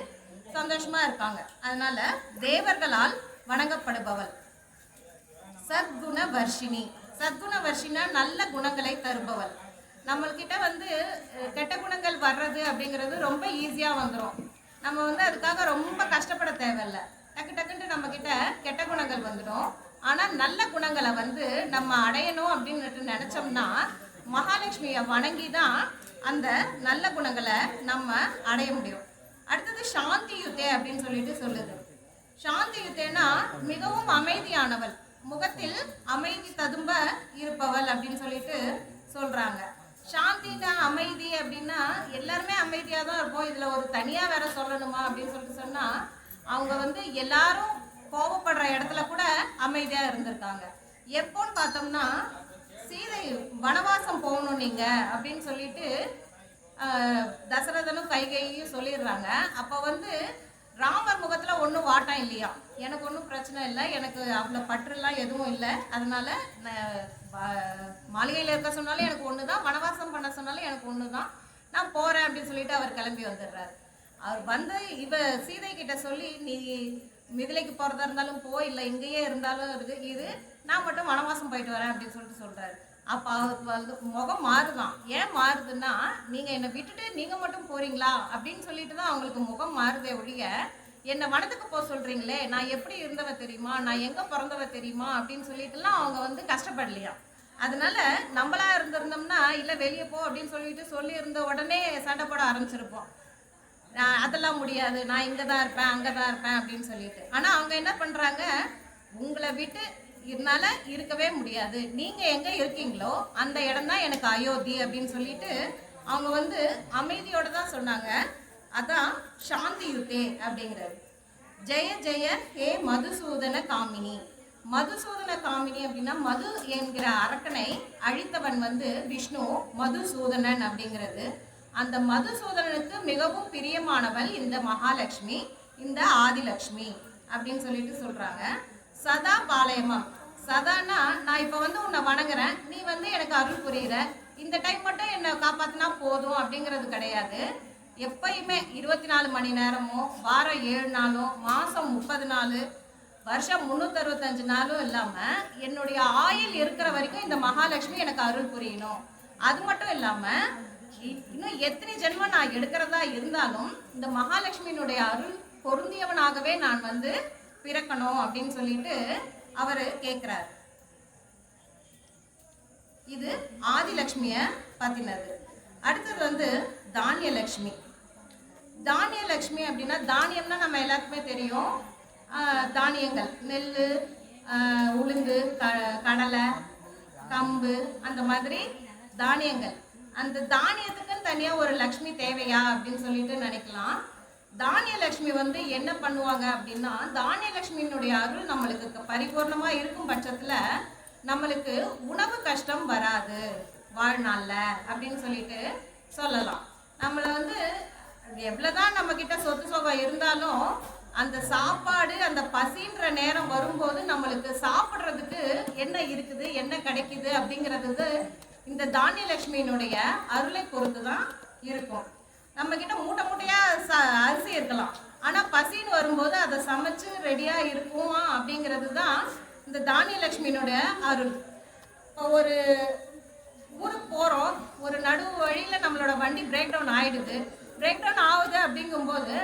சந்தோஷமா இருக்காங்க. அதனால தேவர்களால் வணங்கப்படுபவள். சத்குண வர்ஷினி. சத்குண வர்ஷினா நல்ல குணங்களை தருபவள். நம்மள்கிட்ட வந்து கெட்ட குணங்கள் வர்றது அப்படிங்கிறது ரொம்ப ஈஸியாக வந்துடும். நம்ம வந்து அதுக்காக ரொம்ப கஷ்டப்பட தேவையில்லை. டக்குன்ட்டு நம்ம கிட்ட கெட்ட குணங்கள் வந்துடும். ஆனால் நல்ல குணங்களை வந்து நம்ம அடையணும் அப்படின்னு நினச்சோம்னா மகாலட்சுமியை வணங்கி தான் அந்த நல்ல குணங்களை நம்ம அடைய முடியும். அடுத்தது சாந்தி யுத்தே அப்படின்னு சொல்லிட்டு சொல்லுது. சாந்தி யுத்தேனா மிகவும் அமைதியானவள், முகத்தில் அமைதி ததும்ப இருப்பவள் அப்படின்னு சொல்லிட்டு சொல்கிறாங்க. சாந்தினா அமைதி அப்படின்னா எல்லாருமே அமைதியாக தான் இருப்போம், இதில் ஒரு தனியாக வேற சொல்லணுமா அப்படின்னு சொல்லிட்டு சொன்னால், அவங்க வந்து எல்லாரும் கோபப்படுற இடத்துல கூட அமைதியாக இருந்திருக்காங்க. எப்போன்னு பார்த்தோம்னா, சீதை வனவாசம் போகணும் நீங்கள் அப்படின்னு சொல்லிட்டு தசரதனும் கைகையும் சொல்லிடுறாங்க. அப்போ வந்து ராமர் முகத்தில் ஒன்றும் வாட்டம் இல்லையா, எனக்கு ஒன்றும் பிரச்சனை இல்லை, எனக்கு அவ்வளோ பற்றுலாம் எதுவும் இல்லை, அதனால மாளிகையில் இருக்க சொன்னாலும் எனக்கு ஒன்று தான், வனவாசம் பண்ண சொன்னாலும் எனக்கு ஒன்று தான், நான் போகிறேன் அப்படின்னு சொல்லிட்டு அவர் கிளம்பி வந்துடுறாரு. அவர் வந்து சீதை கிட்ட சொல்லி, நீ மிதிலைக்கு போகிறதா இருந்தாலும் போ, இல்லை இங்கேயே இருந்தாலும் இது நான் மட்டும் வனவாசம் போயிட்டு வரேன் அப்படின்னு சொல்லிட்டு சொல்கிறாரு. அப்போ அவருக்கு வந்து முகம் மாறுதான். ஏன் மாறுதுன்னா, நீங்கள் என்னை விட்டுட்டு நீங்கள் மட்டும் போகிறீங்களா அப்படின்னு சொல்லிட்டு தான் அவங்களுக்கு முகம் மாறுதே ஒழிய, என்னை வனத்துக்கு போக சொல்கிறீங்களே, நான் எப்படி இருந்தவ தெரியுமா, நான் எங்கே பிறந்தவ தெரியுமா அப்படின்னு சொல்லிட்டுலாம் அவங்க வந்து கஷ்டப்படலையா. அதனால நம்மளா இருந்திருந்தோம்னா, இல்லை வெளியே போ அப்படின்னு சொல்லிட்டு சொல்லியிருந்த உடனே சண்டை போட ஆரம்பிச்சிருப்போம். அதெல்லாம் முடியாது, நான் இங்கே தான் இருப்பேன் அங்கே தான் இருப்பேன் அப்படின்னு சொல்லிட்டு. ஆனால் அவங்க என்ன பண்ணுறாங்க, உங்களை விட்டு இதனால இருக்கவே முடியாது, நீங்கள் எங்கே இருக்கீங்களோ அந்த இடம் தான் எனக்கு அயோத்தி அப்படின்னு சொல்லிட்டு அவங்க வந்து அமைதியோடு தான் சொன்னாங்க. அதான் சாந்தி யுத்தே அப்படிங்கிறது. ஜெய ஜெய ஹே மதுசூதன காமினி. மதுசூதன காமினி அப்படின்னா மது என்கிற அரக்கனை அழித்தவன் வந்து விஷ்ணு, மதுசூதனன் அப்படிங்கிறது. அந்த மதுசூதனனுக்கு மிகவும் பிரியமானவள் இந்த மகாலட்சுமி, இந்த ஆதிலட்சுமி அப்படின்னு சொல்லிட்டு சொல்றாங்க. சதா பாளையமா. சதானா நான் இப்போ வந்து உன்னை வணங்குறேன், நீ வந்து எனக்கு அருள் புரியுற, இந்த டைம் மட்டும் என்னை காப்பாத்தினா போதும் அப்படிங்கிறது கிடையாது. எப்பயுமே 24 மணி நேரமும், வாரம் 7 நாளும், மாதம் 30 நாள், வருஷம் 365 நாளும் இல்லாமல் என்னுடைய ஆயுள் இருக்கிற வரைக்கும் இந்த மகாலட்சுமி எனக்கு அருள் புரியணும். அது மட்டும் இல்லாமல் இன்னும் எத்தனை ஜென்மம் நான் எடுக்கிறதா இருந்தாலும் இந்த மகாலட்சுமியினுடைய அருள் பொருந்தியவனாகவே நான் வந்து பிறக்கணும் அப்படின்னு சொல்லிட்டு அவர் கேட்குறாரு. இது ஆதிலட்சுமிய பத்தினது. அடுத்தது வந்து தானியலட்சுமி. தானியலட்சுமி அப்படின்னா, தானியம்னா நம்ம எல்லாருக்குமே தெரியும், தானியங்கள், நெல், உளுந்து, கடலை, கம்பு, அந்த மாதிரி தானியங்கள். அந்த தானியத்துக்குன்னு தனியாக ஒரு லக்ஷ்மி தேவையா அப்படின்னு சொல்லிட்டு நினைக்கலாம். தானியலட்சுமி வந்து என்ன பண்ணுவாங்க அப்படின்னா, தானியலட்சுமியினுடைய அருள் நம்மளுக்கு பரிபூர்ணமாக இருக்கும் பட்சத்தில் நம்மளுக்கு உணவு கஷ்டம் வராது வாழ்நாளில் அப்படின்னு சொல்லிட்டு சொல்லலாம். நம்மளை வந்து எவ்வளோதான் நம்மக்கிட்ட சொத்து சுகம் இருந்தாலும் அந்த சாப்பாடு, அந்த பசின்ற நேரம் வரும்போது நம்மளுக்கு சாப்பிட்றதுக்கு என்ன இருக்குது, என்ன கிடைக்குது அப்படிங்கிறது இந்த தானியலட்சுமியினுடைய அருளை பொறுத்து தான் இருக்கும். நம்மக்கிட்ட மூட்டை மூட்டையாக அரிசி இருக்கலாம், ஆனால் பசின்னு வரும்போது அதை சமைச்சு ரெடியாக இருக்குமா அப்படிங்கிறது தான் இந்த தானியலட்சுமியினுடைய அருள். இப்போ ஒரு ஊருக்கு போகிறோம், ஒரு நடு வழியில் நம்மளோட வண்டி பிரேக் டவுன் ஆகிடுது. பிரேக் டவுன் ஆகுது அப்படிங்கும்போது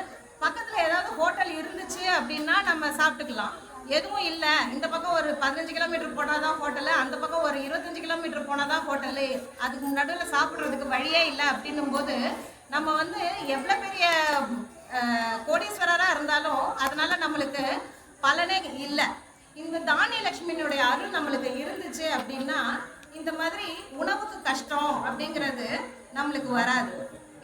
பக்கத்தில் ஏதாவது ஹோட்டல் இருந்துச்சு அப்படின்னா நம்ம சாப்பிட்டுக்கலாம். எதுவும் இல்லை, இந்த பக்கம் ஒரு 15 கிலோமீட்டர் போனால் தான் ஹோட்டலு, அந்த பக்கம் ஒரு 25 கிலோமீட்டர் போனால் தான் ஹோட்டலு, அதுக்கு நடுவில் சாப்பிட்றதுக்கு வழியே இல்லை அப்படின்னும் போது நம்ம வந்து எவ்வளோ பெரிய கோடீஸ்வரராக இருந்தாலும் அதனால் நம்மளுக்கு பலனே இல்லை. இந்த தானியலட்சுமியினுடைய அருள் நம்மளுக்கு இருந்துச்சு அப்படின்னா இந்த மாதிரி உணவுக்கு கஷ்டம் அப்படிங்கிறது நம்மளுக்கு வராது.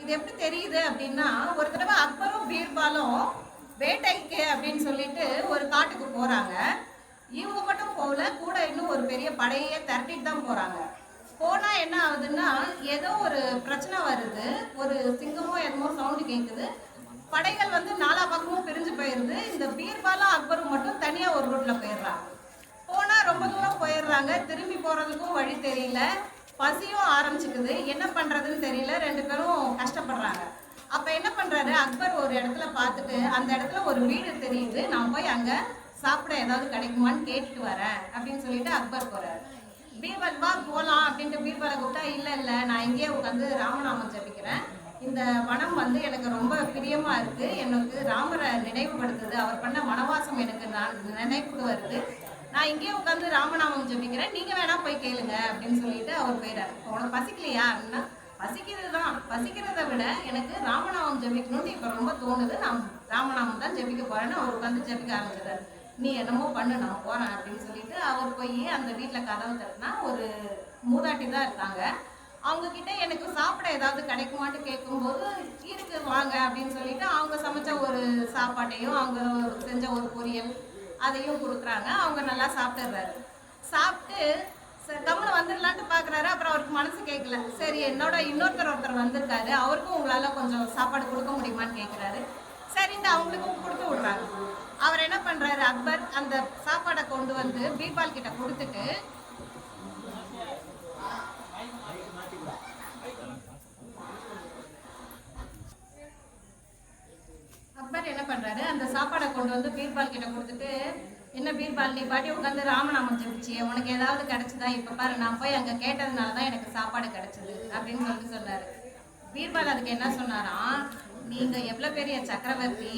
இது எப்படி தெரியுது அப்படின்னா, ஒரு தடவை அக்பரும் பீர்பாலும் வேட்டைக்கு அப்படின்னு சொல்லிட்டு ஒரு காட்டுக்கு போகிறாங்க. இவங்க மட்டும் போகல, கூட இன்னும் ஒரு பெரிய படையே திரட்டிட்டு தான் போகிறாங்க. போனால் என்ன ஆகுதுன்னா, ஏதோ ஒரு பிரச்சனை வருது, ஒரு சிங்கமோ என்னமோ சவுண்டு கேட்குது. படைகள் வந்து நாலா பக்கமும் பிரிஞ்சு போயிடுது. இந்த பீர்பாலும் அக்பரும் மட்டும் தனியாக ஒரு ரூட்டில் போயிடுறாங்க. போனால் ரொம்ப தூரம் போயிடுறாங்க, திரும்பி போகிறதுக்கும் வழி தெரியல, பசியும் ஆரம்பிச்சுக்குது, என்ன பண்ணுறதுன்னு தெரியல, 2 பேரும் கஷ்டப்படுறாங்க. அப்போ என்ன பண்ணுறாரு, அக்பர் ஒரு இடத்துல பார்த்துட்டு அந்த இடத்துல ஒரு வீடு தெரியுது, நான் போய் அங்கே சாப்பிட ஏதாவது கிடைக்குமான்னு கேட்டுட்டு வரேன் அப்படின்னு சொல்லிட்டு அக்பர் போகிறார். பீர்பால் வா போகலாம் அப்படின்ட்டு பீர்பாலை கூப்பிட்டா, இல்லை இல்லை நான் இங்கேயே உட்காந்து ராமநாமம் ஜபிக்கிறேன், இந்த வனம் வந்து எனக்கு ரொம்ப பிரியமாக இருக்குது, எனக்கு ராமரை நினைவுபடுத்துது, அவர் பண்ண வனவாசம் எனக்கு நினைவுக்கு வருது, நான் இங்கேயே உட்காந்து ராமநாமம் ஜபிக்கிறேன், நீங்கள் வேணா போய் கேளுங்க அப்படின்னு சொல்லிட்டு அவர் போயிடாரு. உனக்கு பசிக்கலையா அப்படின்னா, பசிக்கிறது தான், பசிக்கிறத விட எனக்கு ராமநாமம் ஜபிக்கணும்னு இப்போ ரொம்ப தோணுது, நான் ராமநாமம் தான் ஜபிக்க போகிறேன்னு அவர் உட்காந்து ஜபிக்க ஆரம்பிச்சிடாரு. நீ என்னமோ பண்ணு, நான் போகிறேன் அப்படின்னு சொல்லிட்டு அவர் போய் அந்த வீட்டில் கதவு தட்டினா ஒரு மூதாட்டி தான் இருக்காங்க. அவங்கக்கிட்ட எனக்கு சாப்பிட ஏதாவது கிடைக்குமான்னு கேட்கும்போது, இருக்கு வாங்க அப்படின்னு சொல்லிட்டு அவங்க சமைச்ச ஒரு சாப்பாட்டையும் அவங்க செஞ்ச ஒரு பொரியல் அதையும் கொடுக்குறாங்க. அவங்க நல்லா சாப்பிட்டுறாரு. சாப்பிட்டு கம்முன்னு வந்துடலான்ட்டு பார்க்குறாரு. அப்புறம் அவருக்கு மனசு கேட்கல, சரி என்னோட ஒருத்தர் வந்திருக்காரு, அவருக்கும் உங்களால் கொஞ்சம் சாப்பாடு கொடுக்க முடியுமான்னு கேட்குறாரு. சரின்னு அவங்களுக்கும் கொடுத்து விட்றாங்க. அவர் என்ன பண்ணுறாரு, அக்பர் அந்த சாப்பாடை கொண்டு வந்து பீர்பால் கிட்ட கொடுத்துட்டு, அக்பர் என்ன பண்ணுறாரு, அந்த சாப்பாடை கொண்டு வந்து பீர்பால் கிட்ட கொடுத்துட்டு, என்ன பீர்பால் நீ பாட்டி உட்காந்து ராமநாமம் ஜபிச்சியே, உனக்கு ஏதாவது கிடைச்சதா, இப்போ பாரு நான் போய் அங்கே கேட்டதுனால தான் எனக்கு சாப்பாடு கிடைச்சது அப்படின்னு சொல்லிட்டு சொன்னார். பீர்பால் அதுக்கு என்ன சொன்னாராம், நீங்கள் எவ்வளோ பெரிய சக்கரவர்த்தி,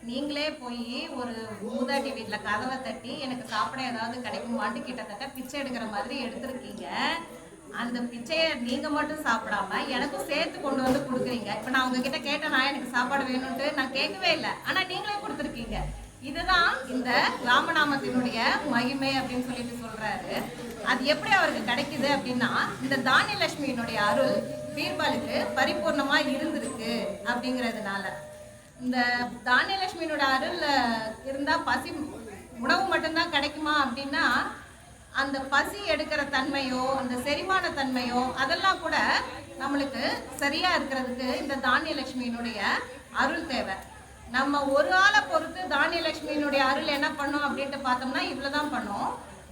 நீங்களே போய் ஒரு மூதாட்டி வீட்டில் கதவை தட்டி எனக்கு சாப்பிட ஏதாவது கிடைக்குமான்னு கிட்டத்தட்ட பிச்சை எடுக்கிற மாதிரி எடுத்திருக்கீங்க. அந்த பிச்சையை நீங்கள் மட்டும் சாப்பிடாம எனக்கும் சேர்த்து கொண்டு வந்து கொடுக்குறீங்க. இப்போ நான் உங்ககிட்ட கேட்டேன்னா எனக்கு சாப்பாடு வேணும்ட்டு நான் கேட்கவே இல்லை, ஆனால் நீங்களே கொடுத்துருக்கீங்க. இதுதான் இந்த ராமநாமத்தினுடைய மகிமை அப்படின்னு சொல்லிட்டு சொல்றாரு. அது எப்படி அவருக்கு கிடைக்குது அப்படின்னா, இந்த தானியலட்சுமியினுடைய அருள் பீர்பாலுக்கு பரிபூர்ணமா இருந்திருக்கு அப்படிங்கிறதுனால. இந்த தானியலட்சுமியினோட அருள் இருந்தா பசி உணவு மட்டும்தான் கிடைக்குமா அப்படின்னா, அந்த பசி எடுக்கிற தன்மையோ அந்த செரிமான தன்மையோ அதெல்லாம் கூட நம்மளுக்கு சரியா இருக்கிறதுக்கு இந்த தானியலட்சுமியினுடைய அருள் தேவை. நம்ம ஒரு ஆளை பொறுத்து தானியலட்சுமியினுடைய அருள் என்ன பண்ணும் அப்படின்ட்டு பார்த்தோம்னா இவ்வளவுதான் பண்ணும்.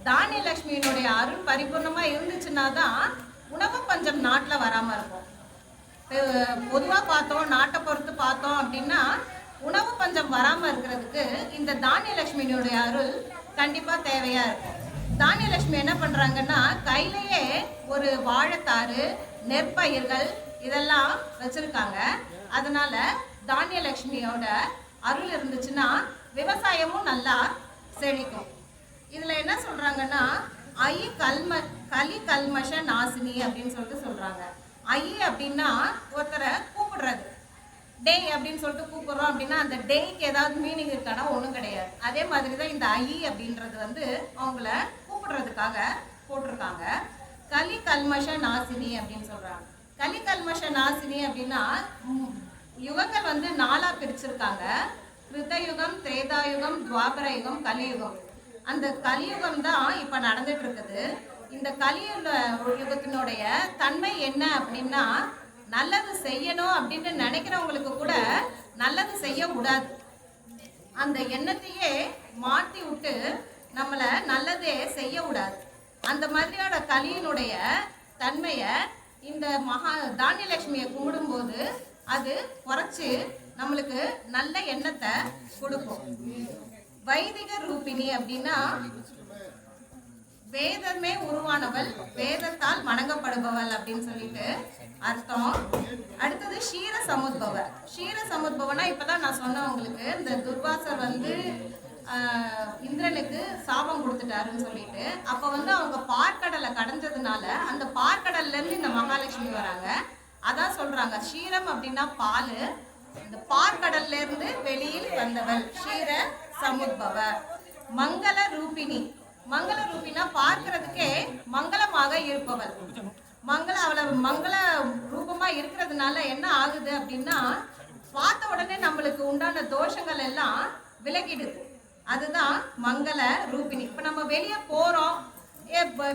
தானியலட்சுமியினுடைய அருள் பரிபூர்ணமா இருந்துச்சுன்னா தான் உணவு பஞ்சம் நாட்டில் வராம இருக்கும். பொதுவாக பார்த்தோம், நாட்டை பொறுத்து பார்த்தோம் அப்படின்னா உணவு பஞ்சம் வராம இருக்கிறதுக்கு இந்த தானியலட்சுமியினுடைய அருள் கண்டிப்பா தேவையா இருக்கும். தானியலட்சுமி என்ன பண்றாங்கன்னா கையிலேயே ஒரு வாழைத்தாறு, நெற்பயிர்கள் இதெல்லாம் வச்சிருக்காங்க. அதனால தானியலட்சுமியோட அருள் இருந்துச்சுன்னா விவசாயமும் நல்லா செழிக்கும். இதுல என்ன சொல்றாங்கன்னா கலி கல்மஷ நாசினி அப்படின்னு சொல்லிட்டு சொல்றாங்க. அப்படின்னா ஒருத்தரை கூப்பிடுறது, டேய் அப்படின்னு சொல்லிட்டு கூப்பிடுறோம் அப்படின்னா அந்த டேய்க்கு ஏதாவது மீனிங் இருக்கானா? ஒன்றும் கிடையாது. அதே மாதிரி தான் இந்த அப்படின்றது வந்து அவங்கள கூப்பிடுறதுக்காக போட்டிருக்காங்க. கலி கல்மஷ நாசினி அப்படின்னு சொல்றாங்க. கலி கல்மஷ நாசினி அப்படின்னா யுகங்கள் வந்து 4ஆ பிரிச்சிருக்காங்க. கிருதயுகம், திரேதாயுகம், துவாபர யுகம், கலியுகம். அந்த கலியுகம் தான் இப்ப நடந்துட்டு இருக்குது. இந்த யுகத்தினுடைய தன்மை என்ன அப்படின்னா நல்லது செய்யணும் அப்படின்னு நினைக்கிறவங்களுக்கு கூட நல்லது செய்ய கூடாது. அந்த எண்ணத்தையே மாற்றி விட்டு நம்மளை நல்லதே செய்ய கூடாது. அந்த மாதிரியான கலியினுடைய தன்மையை இந்த தானியலட்சுமியை கும்பிடும்போது அது குறைச்சி நம்மளுக்கு நல்ல எண்ணத்தை கொடுக்கும். வைதிக ரூபிணி அப்படின்னா வேதமே உருவானவள், வேதத்தால் வணங்கப்படுபவள் அப்படின்னு சொல்லிட்டு அர்த்தம். அடுத்தது ஷீர சமுத்பவர். ஷீர சமுத்பவனா இப்பதான் நான் சொன்னேன் உங்களுக்கு, இந்த துர்வாசர் வந்து இந்திரனுக்கு சாபம் கொடுத்துட்டாருன்னு சொல்லிட்டு, அப்ப வந்து அவங்க பார்க்கடலை கடைஞ்சதுனால அந்த பார்க்கடல்ல இருந்து இந்த மகாலட்சுமி வராங்க. அதான் சொல்றாங்க ஷீரம் அப்படின்னா பால், இந்த பார்க்கடல்ல இருந்து வெளியில் வந்தவள் ஷீர சமுத்பவர். மங்கள ரூபிணி. மங்கள ரூபினா பார்க்கறதுக்கே மங்களமாக இருப்பவள். அவளை மங்கள ரூபமா இருக்கிறதுனால என்ன ஆகுது அப்படின்னா பார்த்த உடனே நம்மளுக்கு உண்டான தோஷங்கள் எல்லாம் விலகிடுது. அதுதான் மங்கள ரூபிணி. இப்ப நம்ம வெளியே போறோம்,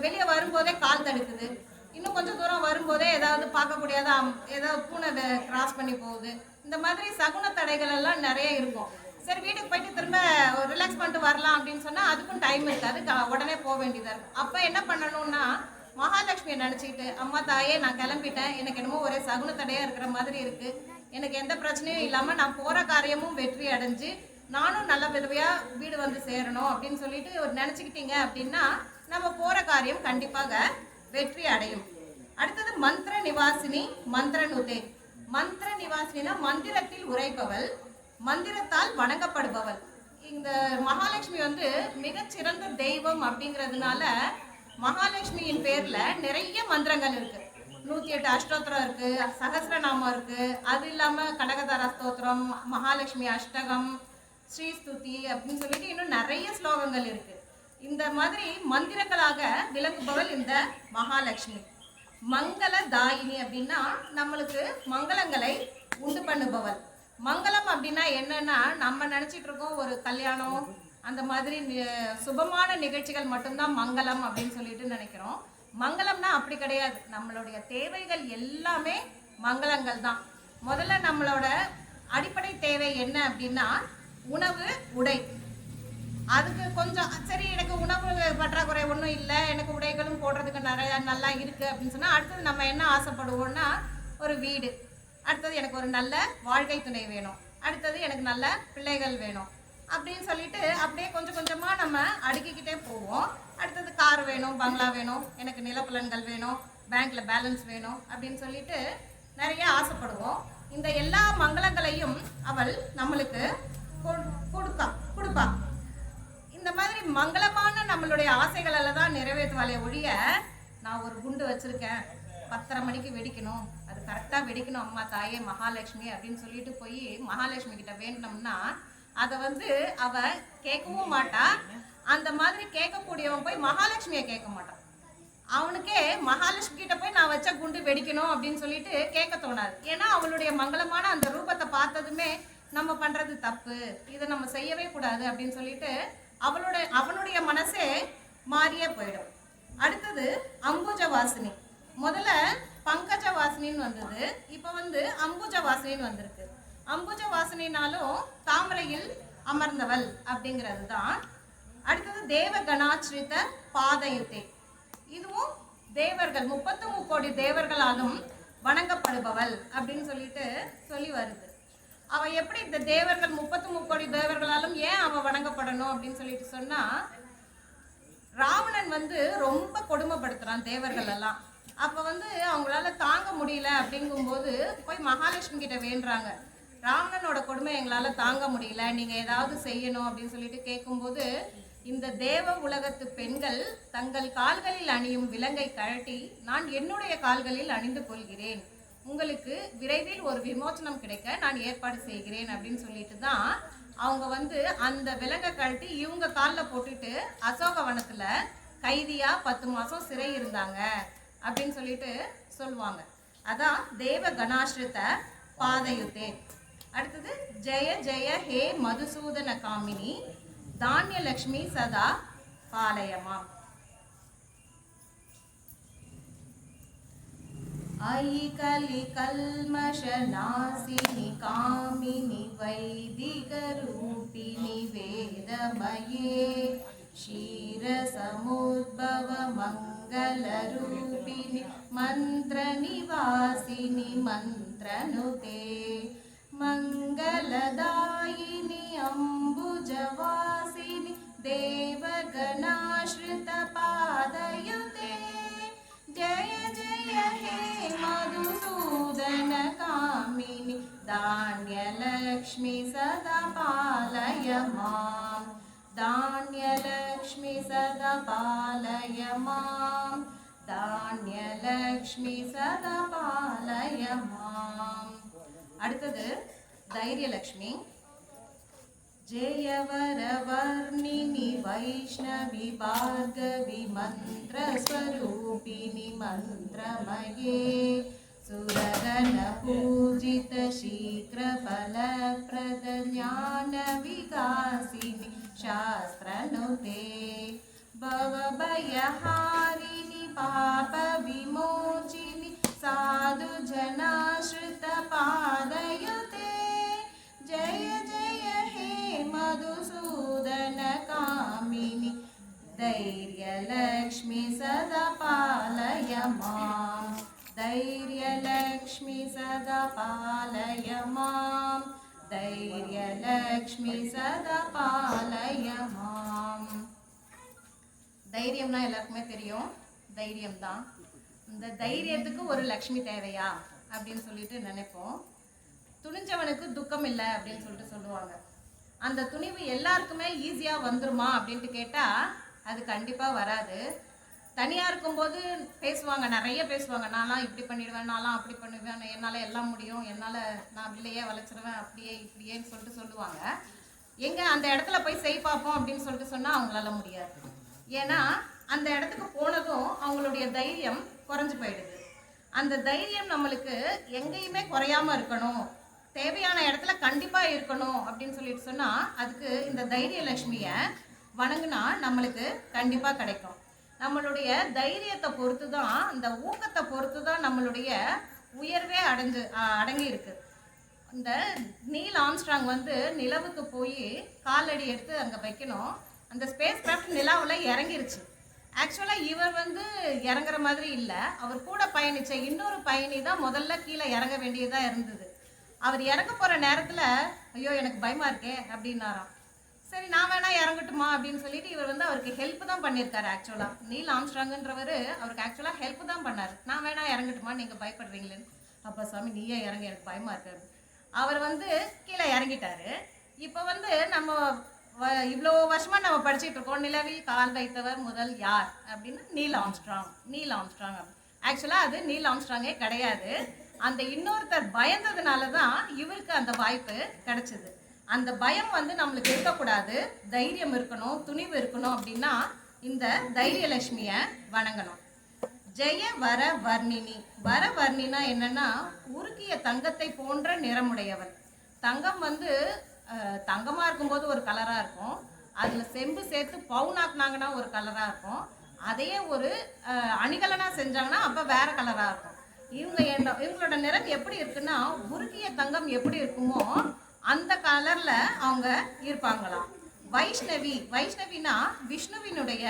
வெளியே வரும்போதே கால் தடுக்குது, இன்னும் கொஞ்சம் தூரம் வரும்போதே ஏதாவது பார்க்கக்கூடியத ஏதாவது பூனை கிராஸ் பண்ணி போகுது. இந்த மாதிரி சகுன தடைகள் எல்லாம் நிறைய இருக்கும். சரி வீட்டுக்கு போயிட்டு திரும்ப ரிலாக்ஸ் பண்ணிட்டு வரலாம் அப்படின்னு சொன்னா அதுக்கும் டைம் இருக்காது, உடனே போக வேண்டியதா இருக்கும். அப்ப என்ன பண்ணணும்னா மகாலட்சுமியை நினைச்சுக்கிட்டு, அம்மா தாயே நான் கிளம்பிட்டேன், எனக்கு என்னமோ ஒரே சகுன தடையா இருக்கிற மாதிரி இருக்கு, எனக்கு எந்த பிரச்சனையும் இல்லாம நான் போற காரியமும் வெற்றி அடைஞ்சு நானும் நல்ல விதவையா வீடு வந்து சேரணும் அப்படின்னு சொல்லிட்டு நினைச்சுக்கிட்டீங்க அப்படின்னா நம்ம போற காரியம் கண்டிப்பாக வெற்றி அடையும். அடுத்தது மந்திர நிவாசினி, மந்திர நுதே. மந்திர நிவாசினா மந்திரத்தில் உரைப்பவள், மந்திரத்தால் வணங்கப்படுபவள். இந்த மகாலட்சுமி வந்து மிகச்சிறந்த தெய்வம் அப்படிங்கிறதுனால மகாலட்சுமியின் பேர்ல நிறைய மந்திரங்கள் இருக்கு. 108 அஷ்டோத்திரம் இருக்கு, சகஸ்ரநாமம் இருக்கு, அது இல்லாம கனகதார ஸ்தோத்திரம், மகாலட்சுமி அஷ்டகம், ஸ்ரீஸ்துதி அப்படின்னு சொல்லிட்டு இன்னும் நிறைய ஸ்லோகங்கள் இருக்கு. இந்த மாதிரி மந்திரங்களாக விளங்குபவள் இந்த மகாலட்சுமி. மங்கள தாயினி அப்படின்னா நம்மளுக்கு மங்களங்களை உண்டு பண்ணுபவள். மங்களம் அப்படின்னா என்னன்னா நம்ம நினைச்சிட்டு இருக்கோம் ஒரு கல்யாணம் அந்த மாதிரி சுபமான நிகழ்ச்சிகள் மட்டும்தான் மங்களம் அப்படின்னு சொல்லிட்டு நினைக்கிறோம். மங்களம்னா அப்படி கிடையாது. நம்மளுடைய தேவைகள் எல்லாமே மங்களங்கள் தான். முதல்ல நம்மளோட அடிப்படை தேவை என்ன அப்படின்னா உணவு, உடை. அதுக்கு கொஞ்சம் சரி எனக்கு உணவு பற்றாக்குறை ஒன்றும் இல்லை, எனக்கு உடைகளும் போடுறதுக்கு நிறையா நல்லா இருக்குது அப்படின்னு சொன்னால் அடுத்தது நம்ம என்ன ஆசைப்படுவோம்னா ஒரு வீடு, அடுத்தது எனக்கு ஒரு நல்ல வாழ்க்கை துணை வேணும், அடுத்தது எனக்கு நல்ல பிள்ளைகள் வேணும் அப்படின்னு சொல்லிட்டு அப்படியே கொஞ்சம் கொஞ்சமாக நம்ம அடுக்கிக்கிட்டே போவோம். அடுத்தது கார் வேணும், பங்களா வேணும், எனக்கு நிலப்பலன்கள் வேணும், பேங்க்ல பேலன்ஸ் வேணும் அப்படின்னு சொல்லிட்டு நிறைய ஆசைப்படுவோம். இந்த எல்லா மங்களங்களையும் அவள் நம்மளுக்கு கொடுப்பா. இந்த மாதிரி மங்களமான நம்மளுடைய ஆசைகளெல்லாம் தான் நிறைவேற்றுவாளே ஒழிய நான் ஒரு குண்டு வச்சிருக்கேன் 10:30 மணிக்கு வெடிக்கணும், அது கரெக்டாக வெடிக்கணும் அம்மா தாயே மகாலட்சுமி அப்படின்னு சொல்லிட்டு போய் மகாலட்சுமி கிட்ட வேண்டோம்னா அதை வந்து அவ கேட்கவும் மாட்டா. அந்த மாதிரி கேட்கக்கூடியவன் போய் மகாலட்சுமியை கேட்க மாட்டான். அவனுக்கே மகாலட்சுமி கிட்ட போய் நான் வச்ச குண்டு வெடிக்கணும் அப்படின்னு சொல்லிட்டு கேட்க தோணாது. ஏன்னா அவளுடைய மங்களமான அந்த ரூபத்தை பார்த்ததுமே நம்ம பண்றது தப்பு, இதை நம்ம செய்யவே கூடாது அப்படின்னு சொல்லிட்டு அவனுடைய மனசே மாறியே போயிடும். அடுத்தது அம்புஜ வாசினி. முதல்ல பங்கஜ வாசினின்னு வந்தது, இப்போ வந்து அம்புஜ வாசினின்னு வந்திருக்கு. அம்புஜ வாசனைனாலும் தாமரையில் அமர்ந்தவள் அப்படிங்கிறது தான். அடுத்தது தேவ கணாச்சிரித்த பாதயுத்தே, இதுவும் தேவர்கள் 33 கோடி தேவர்களாலும் வணங்கப்படுபவள் அப்படின்னு சொல்லிட்டு சொல்லி வருது. அவ எப்படி இந்த தேவர்கள் 33 கோடி தேவர்களாலும் ஏன் அவ வணங்கப்படணும் அப்படின்னு சொல்லிட்டு சொன்னா, ராவணன் வந்து ரொம்ப கொடுமைப்படுத்துறான் தேவர்கள் எல்லாம். அப்ப வந்து அவங்களால தாங்க முடியல அப்படிங்கும்போது போய் மகாலட்சுமி கிட்ட வேண்டுறாங்க, ராவணனோட கொடுமை எங்களால தாங்க முடியல, நீங்க ஏதாவது செய்யணும் அப்படின்னு சொல்லிட்டு கேட்கும்போது, இந்த தேவ உலகத்து பெண்கள் தங்கள் கால்களில் அணியும் விலங்கை கழட்டி நான் என்னுடைய கால்களில் அணிந்து கொள்கிறேன், உங்களுக்கு விரைவில் ஒரு விமோச்சனம் கிடைக்க நான் ஏற்பாடு செய்கிறேன் அப்படின்னு சொல்லிட்டு தான் அவங்க வந்து அந்த விலங்கை கழட்டி இவங்க காலில் போட்டுட்டு அசோகவனத்தில் கைதியா 10 மாசம் சிறை இருந்தாங்க அப்படின்னு சொல்லிட்டு சொல்லுவாங்க. அதான் தேவ கணாஸ்ரித பாதயுத்தே. அடுத்தது ஜெய ஜெய ஹே மதுசூதன காமினி தானியலக்ஷ்மி சதா பாலயமா. आई कलि कल्मषनासिनि कामिनि वैदिकरूपिणि वेदमये क्षीरसमुद्भव मङ्गलरूपिणि मन्त्रनिवासिनि मन्त्रनुते मङ्गलदायिनि अम्बुजवासिनि देवगणाश्रितपादयुते जय जय हे मधुसूदन कामिनि धान्यलक्ष्मी सदा पालय मां धान्यलक्ष्मी सदा पालय मां धान्यलक्ष्मी सदा पालय मां. அடுத்தது தைரியலக்ஷ்மி. जयवरवर्णिनि वैष्णवी भार्गवी मन्त्रस्वरूपिणि मन्त्रमये सुरगणपूजित शीघ्रफलप्रद ज्ञानविकासिनि शास्त्रनुते भवभयहारिणि पापविमोचिनि साधुजनाश्रितपादयुते जय जय हे मधुसूदन कामिनि धैर्यलक्ष्मी सदा पालय मां धैर्यलक्ष्मी सदा पालय मां धैर्यलक्ष्मी सदा पालय मां. தைரியம்னா எல்லாருக்குமே தெரியும், தைரியம் தான். இந்த தைரியத்துக்கு ஒரு லக்ஷ்மி தேவையா அப்படின்னு சொல்லிட்டு நினைப்போம். துணிஞ்சவனுக்கு துக்கம் இல்லை அப்படின்னு சொல்லிட்டு சொல்லுவாங்க. அந்த துணிவு எல்லாருக்குமே ஈஸியாக வந்துருமா அப்படின்ட்டு கேட்டால் அது கண்டிப்பாக வராது. தனியாக இருக்கும்போது பேசுவாங்க, நிறைய பேசுவாங்க, நான்லாம் இப்படி பண்ணிடுவேன், நான்லாம் அப்படி பண்ணுவேன், என்னால் எல்லாம் முடியும், என்னால் நான் பிள்ளையே வளைச்சிருவேன், அப்படியே இப்படியேன்னு சொல்லிட்டு சொல்லுவாங்க. எங்கே அந்த இடத்துல போய் செய் பார்ப்போம் அப்படின்னு சொல்லிட்டு சொன்னால் அவங்களால முடியாது. ஏன்னா அந்த இடத்துக்கு போனதும் அவங்களுடைய தைரியம் குறைஞ்சு போயிடுது. அந்த தைரியம் நம்மளுக்கு எங்கேயுமே குறையாமல் இருக்கணும், தேவையான இடத்துல கண்டிப்பாக இருக்கணும் அப்படின்னு சொல்லிட்டு சொன்னால் அதுக்கு இந்த தைரியலக்ஷ்மியை வணங்குனா நம்மளுக்கு கண்டிப்பாக கிடைக்கும். நம்மளுடைய தைரியத்தை பொறுத்து தான், இந்த ஊக்கத்தை பொறுத்து தான் நம்மளுடைய உயர்வே அடங்கி இருக்கு. இந்த நீல் ஆம்ஸ்ட்ராங் வந்து நிலவுக்கு போய் காலடி எடுத்து அங்கே வைக்கணும். அந்த ஸ்பேஸ் கிராஃப்ட் நிலாவில் இறங்கிருச்சு. ஆக்சுவலாக இவர் வந்து இறங்குற மாதிரி இல்லை, அவர் கூட பயணித்த இன்னொரு பயணி தான் முதல்ல கீழே இறங்க வேண்டியதாக இருந்தது. அவர் இறங்க போகிற நேரத்தில் ஐயோ எனக்கு பயமாக இருக்கே அப்படின்னாராம். சரி நான் வேணா இறங்கட்டுமா அப்படின்னு சொல்லிட்டு இவர் வந்து அவருக்கு ஹெல்ப் தான் பண்ணியிருக்காரு. ஆக்சுவலாக நீல் ஆம்ஸ்ட்ராங்குன்றவர் அவருக்கு ஆக்சுவலாக ஹெல்ப் தான் பண்ணார். நான் வேணா இறங்கட்டுமா, நீங்கள் பயப்படுறீங்களேன்னு. அப்போ சாமி நீயே இறங்க, எனக்கு பயமாக இருக்காரு. அவர் வந்து கீழே இறங்கிட்டாரு. இப்போ வந்து நம்ம இவ்வளோ வருஷமாக நம்ம படிச்சுட்டு இருக்கோம், நிலவில் கால் வைத்தவர் முதல் யார் அப்படின்னா நீல் ஆம்ஸ்ட்ராங். நீல் ஆம்ஸ்ட்ராங் ஆக்சுவலாக அது நீல் ஆம்ஸ்ட்ராங்கே கிடையாது. அந்த இன்னொருத்தர் பயந்ததுனால தான் இவருக்கு அந்த வாய்ப்பு கிடைச்சிது. அந்த பயம் வந்து நம்மளுக்கு இருக்கக்கூடாது, தைரியம் இருக்கணும், துணிவு இருக்கணும். அப்படின்னா இந்த தைரியலட்சுமியை வணங்கணும். ஜெய வர வர்ணினி. வர வர்ணினா என்னன்னா உருக்கிய தங்கத்தை போன்ற நிறமுடையவள். தங்கம் வந்து தங்கமாக இருக்கும்போது ஒரு கலராக இருக்கும், அதில் செம்பு சேர்த்து பவுனாக்குனாங்கன்னா ஒரு கலராக இருக்கும், அதையே ஒரு அணிகலனாக செஞ்சாங்கன்னா அப்போ வேறு கலராக இருக்கும். இவங்களோட நிறம் எப்படி இருக்குன்னா உருகிய தங்கம் எப்படி இருக்குமோ அந்த கலர்ல அவங்க இருப்பாங்களாம். வைஷ்ணவி, வைஷ்ணவினா விஷ்ணுவினுடைய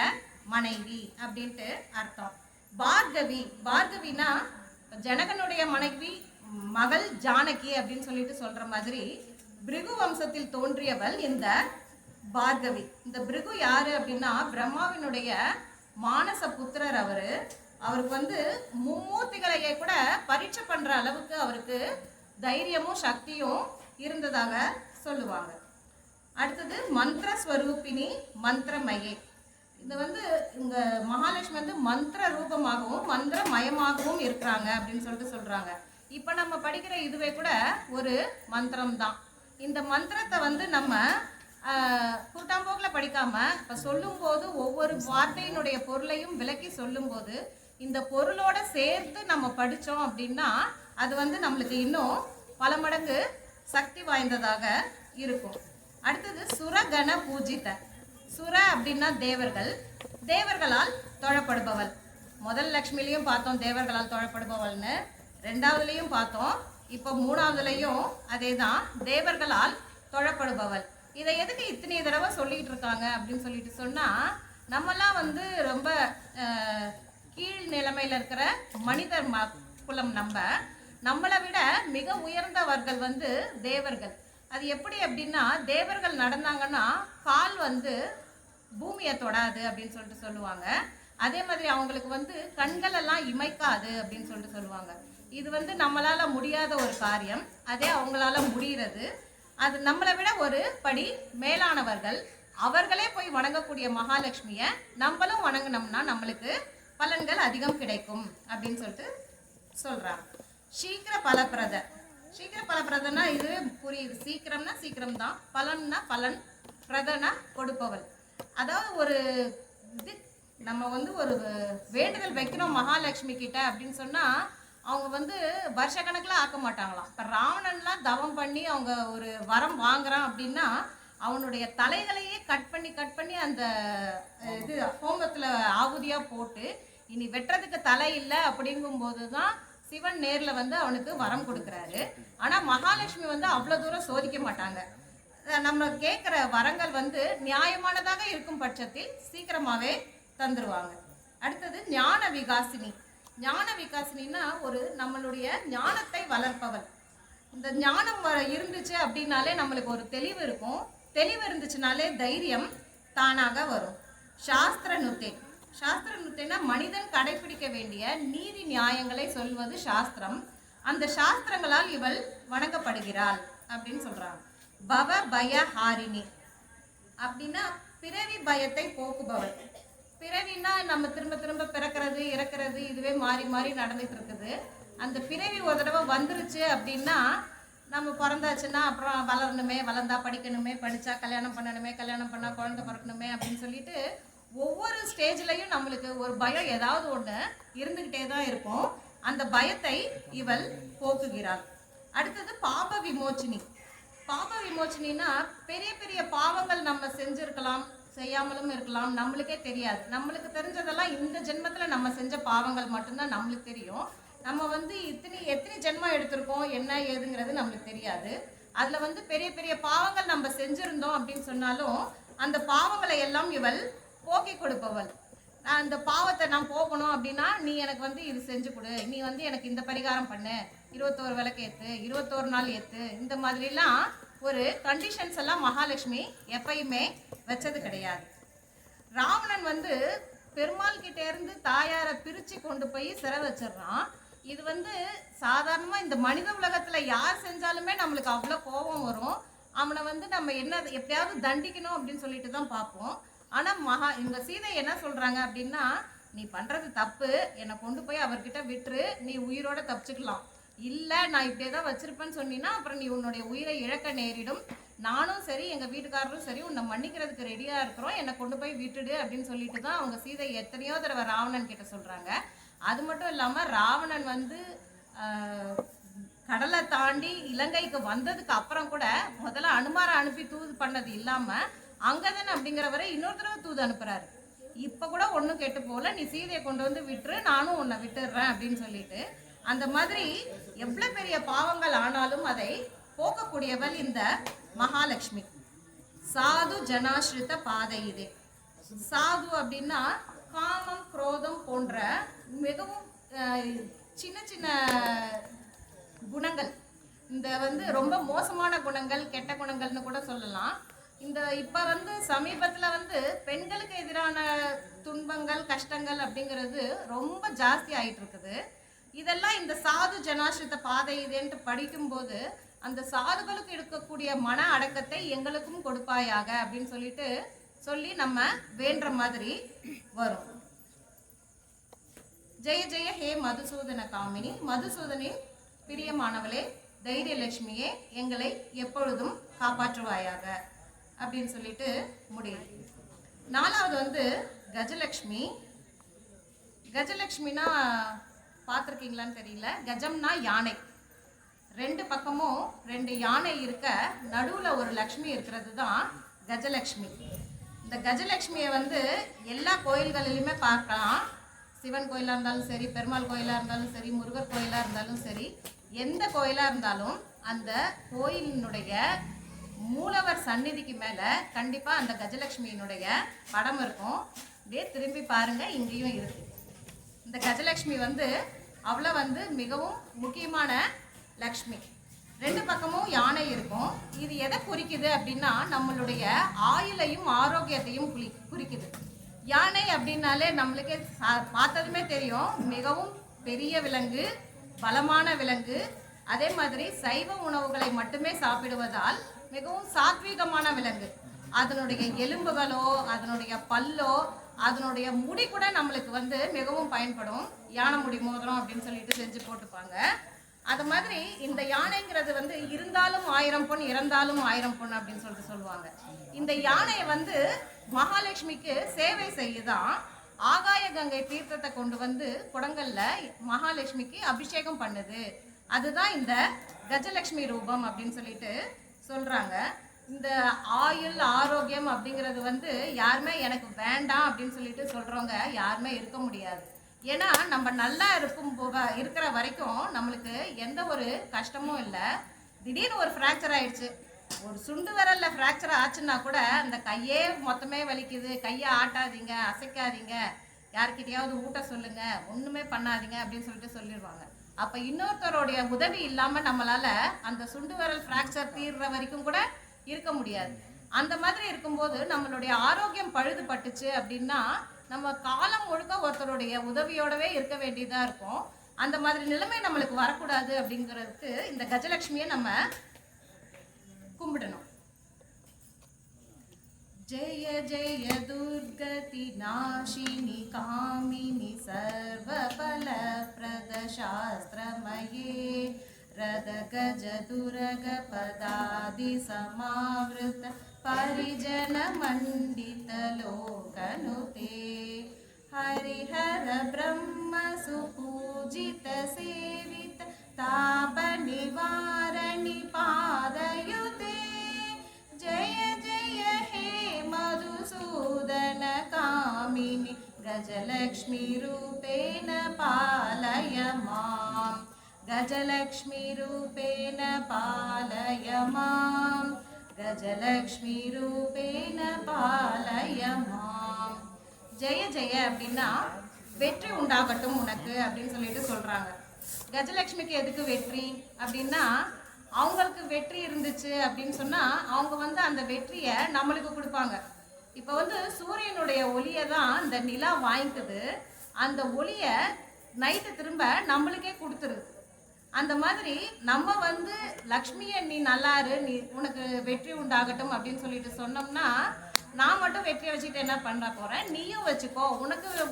மனைவி அப்படின்ட்டு அர்த்தம். பார்கவி, பார்கவினா ஜனகனுடைய மனைவி மகள் ஜானகி அப்படின்னு சொல்லிட்டு சொல்ற மாதிரி பிருகு வம்சத்தில் தோன்றியவள் இந்த பார்கவி. இந்த பிருகு யாரு அப்படின்னா பிரம்மாவினுடைய மானச புத்திரர். அவருக்கு வந்து மும்மூர்த்திகளையே கூட பரீட்சை பண்ற அளவுக்கு அவருக்கு தைரியமும் சக்தியும் இருந்ததாக சொல்லுவாங்க. அடுத்தது மந்திர ஸ்வரூபிணி மந்திரமயே. இது வந்து இங்க மகாலட்சுமி வந்து மந்திர ரூபமாகவும் மந்திரமயமாகவும் இருக்கிறாங்க அப்படின்னு சொல்லிட்டு சொல்றாங்க. இப்ப நம்ம படிக்கிற இதுவே கூட ஒரு மந்திரம் தான். இந்த மந்திரத்தை வந்து நம்ம கூட்டாம்போக்கில் படிக்காம இப்போ சொல்லும்போது ஒவ்வொரு வார்த்தையினுடைய பொருளையும் விளக்கி சொல்லும்போது இந்த பொருளோட சேர்த்து நம்ம படித்தோம் அப்படின்னா அது வந்து நம்மளுக்கு இன்னும் பல மடங்கு சக்தி வாய்ந்ததாக இருக்கும். அடுத்தது சுரகண பூஜித. சுர அப்படின்னா தேவர்கள், தேவர்களால் தொழப்படுபவள். முதல் லக்ஷ்மிலையும் பார்த்தோம் தேவர்களால் தொழப்படுபவள்னு, ரெண்டாவதுலையும் பார்த்தோம், இப்போ மூணாவதுலையும் அதே தான், தேவர்களால் தொழப்படுபவள். இதை எதுக்கு இத்தனை தடவை சொல்லிட்டு இருக்காங்க அப்படின்னு சொல்லிட்டு சொன்னால், நம்மெல்லாம் வந்து ரொம்ப கீழ் நிலைமையில் இருக்கிற மனிதர் குலம். நம்மளை விட மிக உயர்ந்தவர்கள் வந்து தேவர்கள். அது எப்படி அப்படின்னா, தேவர்கள் நடந்தாங்கன்னா கால் வந்து பூமியை தொடாது அப்படின்னு சொல்லிட்டு சொல்லுவாங்க. அதே மாதிரி அவங்களுக்கு வந்து கண்கள் எல்லாம் இமைக்காது அப்படின்னு சொல்லிட்டு சொல்லுவாங்க. இது வந்து நம்மளால முடியாத ஒரு காரியம், அதே அவங்களால முடிகிறது. அது நம்மளை விட ஒரு படி மேலானவர்கள். அவர்களே போய் வணங்கக்கூடிய மகாலட்சுமியை நம்மளும் வணங்கினோம்னா நம்மளுக்கு பலன்கள் அதிகம் கிடைக்கும் அப்படின்னு சொல்லிட்டு சொல்றாங்க. சீக்கிர பலப்பிரத. சீக்கிர பலப்பிரதனா இது புரியுது. சீக்கிரம்னா சீக்கிரம் தான், பலன்னா பலன், பிரதனா கொடுப்பவள். அதாவது ஒரு இது நம்ம வந்து ஒரு வேண்டுதல் வைக்கிறோம் மகாலட்சுமி கிட்ட அப்படின்னு சொன்னா அவங்க வந்து வருஷக்கணக்கில் ஆக்க மாட்டாங்களாம். இப்போ ராவணன்லாம் தவம் பண்ணி அவங்க ஒரு வரம் வாங்குறான் அப்படின்னா அவனுடைய தலைகளையே கட் பண்ணி அந்த இது ஹோமத்தில் ஆகுதியாக போட்டு இனி வெட்டுறதுக்கு தலை இல்லை அப்படிங்கும்போது தான் சிவன் நேரில் வந்து அவனுக்கு வரம் கொடுக்குறாரு. ஆனால் மகாலட்சுமி வந்து அவ்வளோ தூரம் சோதிக்க மாட்டாங்க. நம்ம கேட்குற வரங்கள் வந்து நியாயமானதாக இருக்கும் பட்சத்தில் சீக்கிரமாகவே தந்துடுவாங்க. அடுத்தது ஞான விகாசினி. ஞான விகாசினா ஒரு நம்மளுடைய ஞானத்தை வளர்ப்பவள். இந்த ஞானம் இருந்துச்சு அப்படின்னாலே நம்மளுக்கு ஒரு தெளிவு இருக்கும். தெளிவு இருந்துச்சுனாலே தைரியம் தானாக வரும். சாஸ்திர நுத்தே. சாஸ்திர நுத்தேனா மனிதன் கடைபிடிக்க வேண்டிய நீதி நியாயங்களை சொல்வது சாஸ்திரம். அந்த சாஸ்திரங்களால் இவள் வணங்கப்படுகிறாள் அப்படின்னு சொல்றாங்க. பவ பய ஹாரிணி அப்படின்னா பிறவி பயத்தை போக்குபவள். பிறவின்னா நம்ம திரும்ப திரும்ப பிறக்கிறது இறக்கிறது இதுவே மாறி மாறி நடந்துட்டு இருக்குது. அந்த பிறவி ஒரு தடவை வந்துருச்சு அப்படின்னா நம்ம பிறந்தாச்சுன்னா அப்புறம் வளரணுமே, வளர்ந்தா படிக்கணுமே, படித்தா கல்யாணம் பண்ணணுமே, கல்யாணம் பண்ணால் குழந்தை பிறக்கணுமே அப்படின்னு சொல்லிட்டு ஒவ்வொரு ஸ்டேஜ்லையும் நம்மளுக்கு ஒரு பயம் ஏதாவது ஒன்று இருந்துக்கிட்டே தான் இருக்கும். அந்த பயத்தை இவள் போக்குகிறாள். அடுத்தது பாப விமோச்சினி. பாப விமோச்சினா பெரிய பெரிய பாவங்கள் நம்ம செஞ்சுருக்கலாம், செய்யாமலும் இருக்கலாம், நம்மளுக்கே தெரியாது. நம்மளுக்கு தெரிஞ்சதெல்லாம் இந்த ஜென்மத்தில் நம்ம செஞ்ச பாவங்கள் மட்டும்தான் நம்மளுக்கு தெரியும். நம்ம வந்து எத்தனை ஜென்மம் எடுத்திருக்கோம் என்ன ஏதுங்கிறது நம்மளுக்கு தெரியாது. அதில் வந்து பெரிய பெரிய பாவங்கள் நம்ம செஞ்சுருந்தோம் அப்படின்னு சொன்னாலும் அந்த பாவங்களை எல்லாம் இவள் போக்கி கொடுப்பவள். நான் அந்த பாவத்தை நான் போகணும் அப்படின்னா நீ எனக்கு வந்து இது செஞ்சு கொடு, நீ வந்து எனக்கு இந்த பரிகாரம் பண்ணு, 21 விளக்கு ஏற்று, 21 நாள் ஏற்று, இந்த மாதிரிலாம் ஒரு கண்டிஷன்ஸ் எல்லாம் மகாலட்சுமி எப்பயுமே வச்சது கிடையாது. ராவணன் வந்து பெருமாள் கிட்டே இருந்து தாயாரை பிரித்து கொண்டு போய் சிறை வச்சிடறான். இது வந்து சாதாரணமாக இந்த மனித உலகத்தில் யார் செஞ்சாலுமே நம்மளுக்கு அவ்வளோ கோபம் வரும். அவனை வந்து நம்ம என்ன எப்படியாவது தண்டிக்கணும் அப்படின்னு சொல்லிட்டு தான் பார்ப்போம். ஆனால் இவங்க சீதை என்ன சொல்கிறாங்க அப்படின்னா, நீ பண்ணுறது தப்பு, என்னை கொண்டு போய் அவர்கிட்ட விட்டுரு, நீ உயிரோட தப்பிச்சுக்கலாம். இல்லை நான் இப்படியே தான் வச்சிருப்பேன்னு சொன்னீங்கன்னா அப்புறம் நீ உன்னுடைய உயிரை இழக்க நேரிடும். நானும் சரி எங்கள் வீட்டுக்காரரும் சரி உன்னை மன்னிக்கிறதுக்கு ரெடியாக இருக்கிறோம், என்னை கொண்டு போய் விட்டுடு அப்படின்னு சொல்லிட்டு தான் அவங்க சீதை எத்தனையோ தடவை ராவணன் கிட்ட சொல்கிறாங்க. அது மட்டும் இல்லாமல் ராவணன் வந்து கடலை தாண்டி இலங்கைக்கு வந்ததுக்கு அப்புறம் கூட முதல்ல அனுமாரை அனுப்பி தூது பண்ணது இல்லாமல் அங்கதன் அப்படிங்கிறவரை இன்னொரு தடவை தூது அனுப்புகிறாரு. இப்போ கூட ஒன்றும் கெட்டு போகல, நீ சீதையை கொண்டு வந்து விட்டுரு, நானும் உன்னை விட்டுடுறேன் அப்படின்னு சொல்லிட்டு. அந்த மாதிரி எவ்வளவு பெரிய பாவங்கள் ஆனாலும் அதை போக்கக்கூடியவள் இந்த மகாலட்சுமி. சாது ஜனாஸ்ரித பாதை இது. சாது அப்படின்னா காமம் குரோதம் போன்ற மிகவும் சின்ன சின்ன குணங்கள், இந்த ரொம்ப மோசமான குணங்கள், கெட்ட குணங்கள்னு கூட சொல்லலாம். இந்த இப்போ சமீபத்தில் பெண்களுக்கு எதிரான துன்பங்கள் கஷ்டங்கள் அப்படிங்கிறது ரொம்ப ஜாஸ்தி ஆகிட்டு இருக்குது. இதெல்லாம் இந்த சாது ஜனாஸ்ரித பாதை இதுன்ட்டு படிக்கும்போது அந்த சாதுகளுக்கு இருக்கக்கூடிய மன அடக்கத்தை எங்களுக்கும் கொடுப்பாயாக அப்படின்னு சொல்லி நம்ம வேண்டுற மாதிரி வரும். ஜெய ஜெய ஹே மதுசூதன காமினி, மதுசூதனின் பிரியமானவளே, தைரியலட்சுமியே, எங்களை எப்பொழுதும் காப்பாற்றுவாயாக அப்படின்னு சொல்லிட்டு முடியும். நாலாவது கஜலட்சுமி. கஜலட்சுமினா பார்த்துருக்கீங்களான்னு தெரியல. கஜம்னா யானை, ரெண்டு பக்கமும் ரெண்டு யானை இருக்க நடுவில் ஒரு லக்ஷ்மி இருக்கிறது தான் கஜலட்சுமி. இந்த கஜலட்சுமியை எல்லா கோயில்களிலுமே பார்க்கலாம். சிவன் கோயிலாக இருந்தாலும் சரி, பெருமாள் கோயிலாக இருந்தாலும் சரி, முருகர் கோயிலாக இருந்தாலும் சரி, எந்த கோயிலாக இருந்தாலும் அந்த கோயிலினுடைய மூலவர் சந்நிதிக்கு மேலே கண்டிப்பாக அந்த கஜலட்சுமியினுடைய படம் இருக்கும். அப்படியே திரும்பி பாருங்கள், இங்கேயும் இருக்குது. இந்த கஜலட்சுமி அவளை மிகவும் முக்கியமான லக்ஷ்மி. ரெண்டு பக்கமும் யானை இருக்கும். இது எதை குறிக்குது அப்படின்னா நம்மளுடைய ஆயுளையும் ஆரோக்கியத்தையும் குறிக்குது. யானை அப்படின்னாலே நம்மளுக்கே பார்த்ததுமே தெரியும், மிகவும் பெரிய விலங்கு, பலமான விலங்கு. அதே மாதிரி சைவ உணவுகளை மட்டுமே சாப்பிடுவதால் மிகவும் சாத்வீகமான விலங்கு. அதனுடைய எலும்புகளோ அதனுடைய பல்லோ அதனுடைய முடி கூட நம்மளுக்கு மிகவும் பயன்படும். யானை முடி மோதிரம் அப்படின்னு சொல்லிட்டு செஞ்சு போட்டுப்பாங்க. அது மாதிரி இந்த யானைங்கிறது இருந்தாலும் 1000 பொன், இறந்தாலும் 1000 பொன் அப்படின்னு சொல்லுவாங்க. இந்த யானையை மகாலட்சுமிக்கு சேவை செய்யுதான் ஆகாய கங்கை தீர்த்தத்தை கொண்டு குடங்கள்ல மகாலட்சுமிக்கு அபிஷேகம் பண்ணுது. அதுதான் இந்த கஜலட்சுமி ரூபம் அப்படின்னு சொல்லிட்டு சொல்றாங்க. இந்த ஆயுள் ஆரோக்கியம் அப்படிங்கிறது யாருமே எனக்கு வேண்டாம் அப்படின்னு சொல்லிட்டு சொல்றவங்க யாருமே இருக்க முடியாது. ஏன்னா நம்ம நல்லா இருக்கிற வரைக்கும் நம்மளுக்கு எந்த ஒரு கஷ்டமும் இல்லை. திடீர்னு ஒரு ஃப்ராக்சர் ஆயிடுச்சு, ஒரு சுண்டு விரல்ல ஃப்ராக்சர் ஆச்சுன்னா கூட அந்த கையே மொத்தமே வலிக்குது, கையை ஆட்டாதீங்க, அசைக்காதீங்க, யார்கிட்டையாவது ஊட்ட சொல்லுங்க, ஒன்றுமே பண்ணாதீங்க அப்படின்னு சொல்லிட்டு சொல்லிடுவாங்க. அப்போ இன்னொருத்தருடைய உதவி இல்லாமல் நம்மளால அந்த சுண்டு விரல் ஃப்ராக்சர் தீர்ற வரைக்கும் கூட இருக்க முடியாது. அந்த மாதிரி இருக்கும்போது நம்மளுடைய ஆரோக்கியம் பழுதுபட்டுச்சு அப்படின்னா நம்ம காலம் முழுக்க ஒருத்தருடைய உதவியோடவே இருக்க வேண்டியதாக இருக்கும். அந்த மாதிரி நிலைமை நம்மளுக்கு வரக்கூடாது அப்படிங்கிறதுக்கு இந்த கஜலட்சுமியை நம்ம கும்பிடணும். ஜெய ஜெய துர்கதி நாஷினி காமினி சர்வபல பிரத சாஸ்திரமயே ரத கஜ துரக பதாதி சமாவிருத परिजन मंडित लोकनुते हरिहर ब्रह्म सुपूजित सेवित ताप निवारणि पादयुते जय जय हे मधुसूदन कामिनि गजलक्ष्मी रूपेण पालय मां गजलक्ष्मी रूपेण पालय मां கஜலக்ஷ்மி ரூபேன பாலய மாம். ஜெய ஜெய அப்படின்னா வெற்றி உண்டாகட்டும் உனக்கு அப்படின்னு சொல்லிட்டு சொல்றாங்க. கஜலக்ஷ்மிக்கு எதுக்கு வெற்றி அப்படின்னா அவங்களுக்கு வெற்றி இருந்துச்சு அப்படின்னு சொன்னா அவங்க அந்த வெற்றியை நம்மளுக்கு கொடுப்பாங்க. இப்போ சூரியனுடைய ஒளியை தான் இந்த நிலா வாங்கிக்குது. அந்த ஒளியை நைட்டு திரும்ப நம்மளுக்கே கொடுத்துருது. அந்த மாதிரி நம்ம லக்ஷ்மியை நீ நல்லாரு, நீ உனக்கு வெற்றி உண்டாகட்டும் அப்படின்னு சொல்லிட்டு சொன்னோம்னா நான் மட்டும் வெற்றியை வச்சுட்டு என்ன பண்ண போறேன், நீயும் வச்சுக்கோ,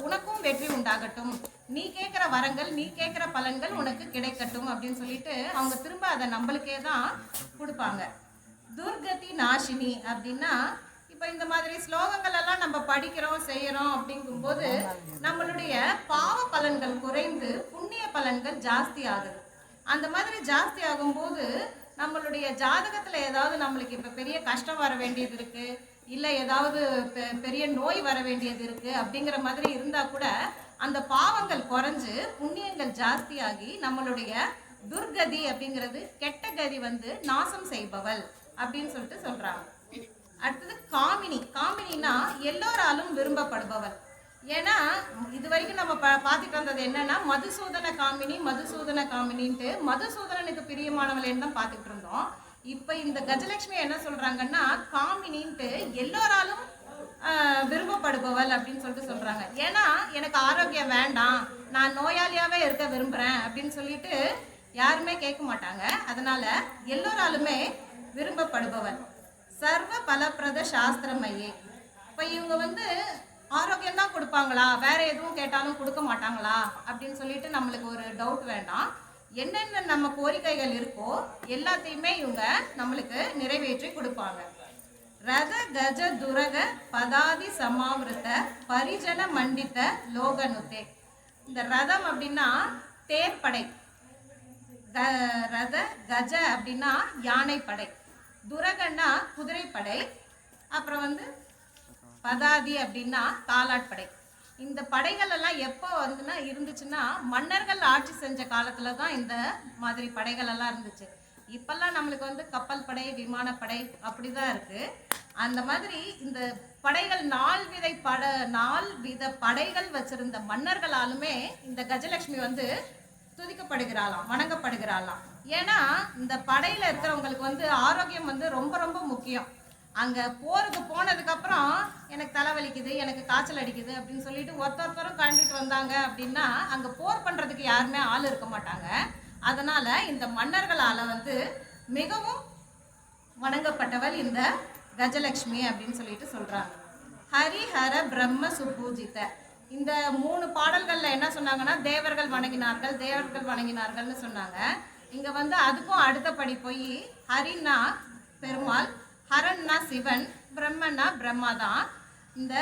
உனக்கும் வெற்றி உண்டாகட்டும், நீ கேட்குற வரங்கள் நீ கேட்குற பலன்கள் உனக்கு கிடைக்கட்டும் அப்படின்னு சொல்லிட்டு அவங்க திரும்ப அதை நம்மளுக்கே தான் கொடுப்பாங்க. துர்கதி நாஷினி அப்படின்னா இப்போ இந்த மாதிரி ஸ்லோகங்கள் எல்லாம் நம்ம படிக்கிறோம் செய்யறோம் அப்படிங்கும்போது நம்மளுடைய பாவ பலன்கள் குறைந்து புண்ணிய பலன்கள் ஜாஸ்தி ஆகுது. அந்த மாதிரி ஜாஸ்தி ஆகும்போது நம்மளுடைய ஜாதகத்தில் ஏதாவது நம்மளுக்கு இப்போ பெரிய கஷ்டம் வர வேண்டியது இருக்குது, இல்லை ஏதாவது பெரிய நோய் வர வேண்டியது இருக்குது அப்படிங்கிற மாதிரி இருந்தால் கூட அந்த பாவங்கள் குறைஞ்சு புண்ணியங்கள் ஜாஸ்தியாகி நம்மளுடைய துர்கதி அப்படிங்கிறது கெட்ட கதி வந்து நாசம் செய்பவள் அப்படின்னு சொல்லிட்டு சொல்றாங்க. அடுத்தது காமினி. காமினினா எல்லோராலும் விரும்பப்படுபவள். ஏன்னா இது வரைக்கும் நம்ம பார்த்துட்டு வந்தது என்னன்னா மதுசூதன காமினி மதுசூதன காமினின்ட்டு மதுசூதனனுக்கு பிரியமானவளேன்னு தான் பார்த்துட்டு இருந்தோம். இப்போ இந்த கஜலட்சுமி என்ன சொல்றாங்கன்னா காமினின்ட்டு எல்லோராலும் விரும்பப்படுபவள் அப்படின்னு சொல்லிட்டு சொல்றாங்க. ஏன்னா எனக்கு ஆரோக்கியம் வேண்டாம், நான் நோயாளியாவே இருக்க விரும்புறேன் அப்படின்னு சொல்லிட்டு யாருமே கேட்க மாட்டாங்க. அதனால எல்லோராலுமே விரும்பப்படுபவள். சர்வ பலப்பிரத சாஸ்திரமையே. இப்போ இவங்க வந்து ஆரோக்கியம் தான் கொடுப்பாங்களா, வேற எதுவும் கேட்டாலும் கொடுக்க மாட்டாங்களா அப்படின்னு சொல்லிட்டு நம்மளுக்கு ஒரு டவுட் வேண்டாம். என்னென்ன நம்ம கோரிக்கைகள் இருக்கோ எல்லாத்தையுமே இவங்க நம்மளுக்கு நிறைவேற்றி கொடுப்பாங்க. ரத கஜ துரக பதாதி சமாவிருத்த பரிஜன மண்டித்த லோகனுத்தே. இந்த ரதம் அப்படின்னா தேர்ப்படை, ரத கஜ அப்படின்னா யானைப்படை, துரகன்னா குதிரைப்படை, அப்புறம் வந்து பதாதி அப்படின்னா காலாட்படை. இந்த படைகள் எல்லாம் எப்போ வந்துன்னா இருந்துச்சுன்னா மன்னர்கள் ஆட்சி செஞ்ச காலத்துல தான் இந்த மாதிரி படைகள் எல்லாம் இருந்துச்சு. இப்பெல்லாம் நம்மளுக்கு வந்து கப்பல் படை, விமானப்படை அப்படிதான் இருக்கு. அந்த மாதிரி இந்த படைகள் 4 வித படைகள் வச்சிருந்த மன்னர்களாலுமே இந்த கஜலட்சுமி வந்து துதிக்கப்படுகிறாளாம், வணங்கப்படுகிறாளாம். ஏன்னா இந்த படையில இருக்கிறவங்களுக்கு வந்து ஆரோக்கியம் வந்து ரொம்ப ரொம்ப முக்கியம். அங்கே போருக்கு போனதுக்கப்புறம் எனக்கு தலைவலிக்குது, எனக்கு காய்ச்சல் அடிக்குது அப்படின்னு சொல்லிட்டு ஒருத்தரும் கண்டுட்டு வந்தாங்க அப்படின்னா அங்கே போர் பண்ணுறதுக்கு யாருமே ஆள் இருக்க மாட்டாங்க. அதனால் இந்த மன்னர்களால் வந்து மிகவும் வணங்கப்பட்டவள் இந்த கஜலட்சுமி அப்படின்னு சொல்லிட்டு சொல்கிறாங்க. ஹரிஹர பிரம்ம சுபூஜித. இந்த 3 பாடல்களில் என்ன சொன்னாங்கன்னா தேவர்கள் வணங்கினார்கள்னு சொன்னாங்க. இங்கே வந்து அதுக்கும் அடுத்தபடி போய் ஹரின்னா பெருமாள், ஹரன்னா சிவன், பிரம்மன்னா பிரம்மா தான். இந்த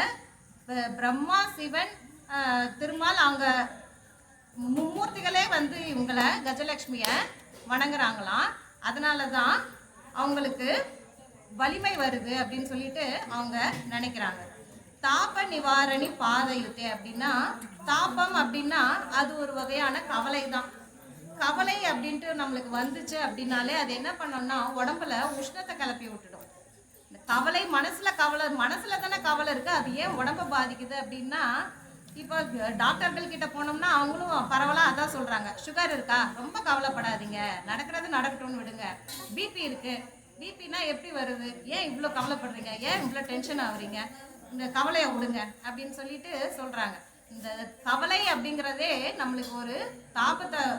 பிரம்மா, சிவன், திருமால் அவங்க மும்மூர்த்திகளே வந்து இவங்களை கஜலட்சுமியை வணங்குறாங்களாம். அதனால தான் அவங்களுக்கு வலிமை வருது அப்படின்னு சொல்லிட்டு அவங்க நினைக்கிறாங்க. தாப நிவாரணி பாதயுத்தே அப்படின்னா தாபம் அப்படின்னா அது ஒரு வகையான கவலை தான். கவலை அப்படின்ட்டு நம்மளுக்கு வந்துச்சு அப்படின்னாலே அது என்ன பண்ணோம்னா உடம்புல உஷ்ணத்தை கிளப்பி விட்டுடும். இந்த கவலை மனசுல தானே கவலை இருக்கு, அது ஏன் உடம்ப பாதிக்குது அப்படின்னா இப்போ டாக்டர்கள் கிட்ட போனோம்னா அவங்களும் பரவலாக அதான் சொல்றாங்க. சுகர் இருக்கா, ரொம்ப கவலைப்படாதீங்க, நடக்கிறது நடக்கட்டும்னு விடுங்க. பிபி இருக்கு, பிபினா எப்படி வருது, ஏன் இவ்வளோ கவலைப்படுறீங்க, ஏன் இவ்வளோ டென்ஷன் ஆகுறீங்க, இந்த கவலையை விடுங்க அப்படின்னு சொல்லிட்டு சொல்றாங்க. இந்த கவலை அப்படிங்கிறதே நம்மளுக்கு ஒரு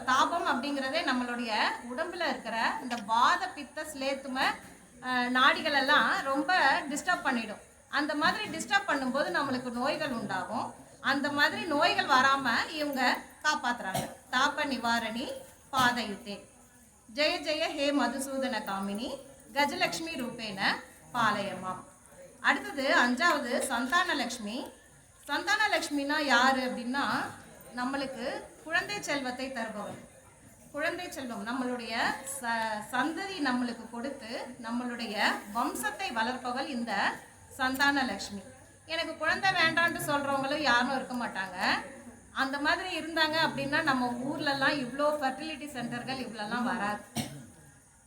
தாபம் அப்படிங்கிறதே நம்மளுடைய உடம்புல இருக்கிற இந்த வாத பித்த ஸ்லேத்தும நாடிகள் எல்லாம் ரொம்ப டிஸ்டர்ப் பண்ணிடும். அந்த மாதிரி டிஸ்டர்ப் பண்ணும்போது நம்மளுக்கு நோய்கள் உண்டாகும். அந்த மாதிரி நோய்கள் வராம இவங்க காப்பாத்துறாங்க. தாப நிவாரணி பாதயுத்தே. ஜெய ஜெய ஹே மதுசூதன காமினி கஜலட்சுமி ரூபேன பாலயமாம். அடுத்தது 5வது சந்தானலட்சுமி. சந்தானலட்சுமினா யாரு அப்படின்னா நம்மளுக்கு குழந்தை செல்வத்தை தருபவர். குழந்தை செல்வம் நம்மளுடைய சந்ததி நம்மளுக்கு கொடுத்து நம்மளுடைய வம்சத்தை வளர்ப்பவள் இந்த சந்தானலட்சுமி. எனக்கு குழந்தை வேண்டான்னு சொல்றவங்களும் யாரும் இருக்க மாட்டாங்க. அந்த மாதிரி இருந்தாங்க அப்படின்னா நம்ம ஊர்லலாம் இவ்வளோ ஃபெர்டிலிட்டி சென்டர்கள் இவ்வளோலாம் வராது.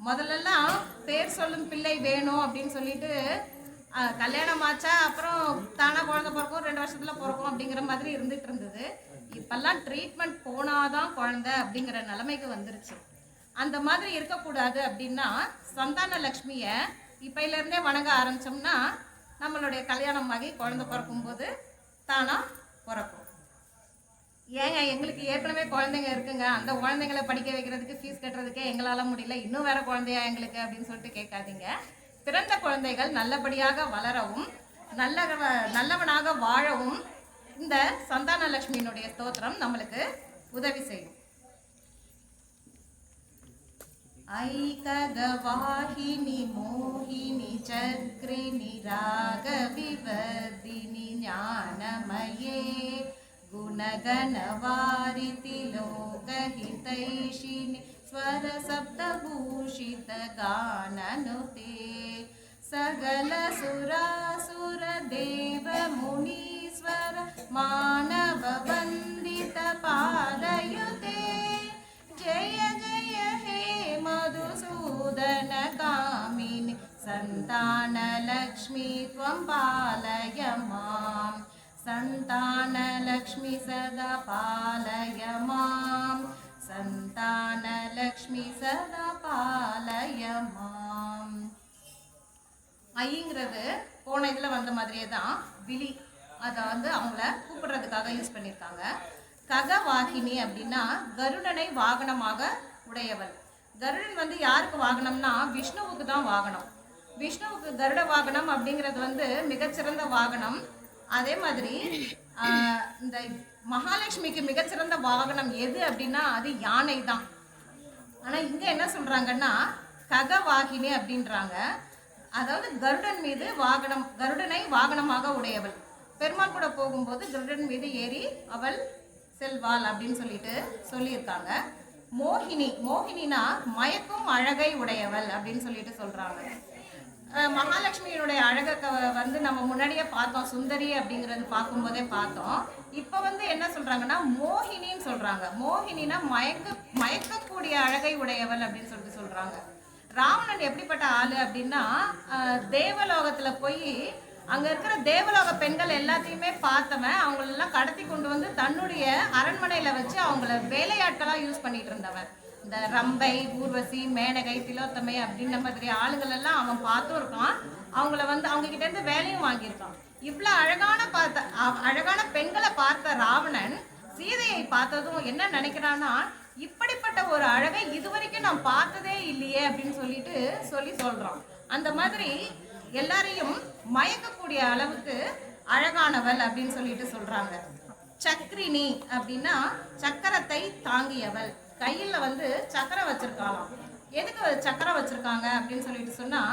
முதல்லலாம் பேர் சொல்லும் பிள்ளை வேணும் அப்படின்னு சொல்லிட்டு கல்யாணம் ஆச்சா அப்புறம் தானாக குழந்தை பிறக்கும், 2 வருஷத்துல பிறக்கும் அப்படிங்கிற மாதிரி இருந்துட்டு இருந்தது. இப்பெல்லாம் ட்ரீட்மெண்ட் போனாதான் குழந்தை அப்படிங்கிற நிலைமைக்கு வந்துருச்சு. அந்த மாதிரி இருக்கக்கூடாது அப்படின்னா சந்தானலட்சுமியை இப்பையிலேருந்தே வணங்க ஆரம்பிச்சோம்னா நம்மளுடைய கல்யாணம் ஆகி குழந்தை பிறக்கும்போது தானா பிறக்கும். ஏங்க எங்களுக்கு ஏற்கனவே குழந்தைங்க இருக்குங்க, அந்த குழந்தைங்களை படிக்க வைக்கிறதுக்கு ஃபீஸ் கட்டுறதுக்கே எங்களால் முடியல, இன்னும் வேற குழந்தையா எங்களுக்கு அப்படின்னு சொல்லிட்டு கேட்காதீங்க. பிறந்த குழந்தைகள் நல்லபடியாக வளரவும் நல்லவனாக வாழவும் இந்த சந்தானலட்சுமியினுடைய ஸ்தோத்திரம் நம்மளுக்கு உதவி செய்யும். ஐகதவாஹினி மோகினி சக்ரினி ராக விவர்தினி ஞானமயே குணகணவாரிதி லோகஹிதைஷினி ஸ்வர சப்தபூஷித கானனுதே சகல சுராசுர தேவ முனீஸ்வர மானவ வந்தி त्वं पालय मां सन्तानलक्ष्मी सदा पालय मां सन्तानलक्ष्मी सदा पालय मां. ஐங்கிறது போன இதில் வந்த மாதிரியே தான் விழி, அதை வந்து அவங்கள கூப்பிடுறதுக்காக யூஸ் பண்ணியிருக்காங்க. ககவாகினி அப்படின்னா கருடனை வாகனமாக உடையவள். கருடன் வந்து யாருக்கு வாகனம்னா விஷ்ணுவுக்கு தான் வாகனம். விஷ்ணுவுக்கு கருட வாகனம் அப்படிங்கிறது வந்து மிகச்சிறந்த வாகனம். அதே மாதிரி இந்த மகாலட்சுமிக்கு மிகச்சிறந்த வாகனம் எது அப்படின்னா அது யானை தான். ஆனால் இங்கே என்ன சொல்கிறாங்கன்னா ககவாகினி அப்படின்றாங்க. அதாவது கருடன் மீது வாகனம், கருடனை வாகனமாக உடையவள். பெருமாள் கூட போகும்போது கருடன் மீது ஏறி அவள் செல்வாள் அப்படின்னு சொல்லியிருக்காங்க. மோகினி, மோகினினா மயக்கும் அழகை உடையவள் அப்படின்னு சொல்லிட்டு சொல்றாங்க. மகாலட்சுமியினுடைய அழகை வந்து நம்ம முன்னாடியே பார்த்தோம், சுந்தரி அப்படிங்கிறது பார்க்கும்போதே பார்த்தோம். இப்போ வந்து என்ன சொல்றாங்கன்னா மோகினின்னு சொல்றாங்க. மோகினினா மயக்கக்கூடிய அழகை உடையவள் அப்படின்னு சொல்லிட்டு சொல்றாங்க. ராவணன் எப்படிப்பட்ட ஆளு அப்படின்னா தேவலோகத்துல போய் அங்க இருக்கிற தேவலோக பெண்கள் எல்லாத்தையுமே பார்த்தவன், அவங்களெல்லாம் கடத்தி கொண்டு வந்து தன்னுடைய அரண்மனையில வச்சு அவங்கள வேலையாட்களா யூஸ் பண்ணிட்டு இருந்தவன். இந்த ரம்பை, ஊர்வசி, மேனகை, திலோத்தமை அப்படின்ற மாதிரி ஆளுகள் எல்லாம் அவன் பார்த்தும் இருக்கான். அவங்கள வந்து அவங்க கிட்ட இருந்து வேலையும் வாங்கியிருக்கான். இவ்வளவு அழகான பெண்களை பார்த்த ராவணன் சீதையை பார்த்ததும் என்ன நினைக்கிறான்னா, இப்படிப்பட்ட ஒரு அழகை இதுவரைக்கும் நான் பார்த்ததே இல்லையே அப்படின்னு சொல்றான். அந்த மாதிரி எல்லாரையும் மயக்கக்கூடிய அளவுக்கு அழகானவள் அப்படின்னு சொல்றாங்க. சக்ரினி அப்படின்னா சக்கரத்தை தாங்கியவள். கையில வந்து சக்கரம் வச்சிருக்காளாம். எதுக்கு சக்கரம் வச்சிருக்காங்க அப்படின்னு சொன்னா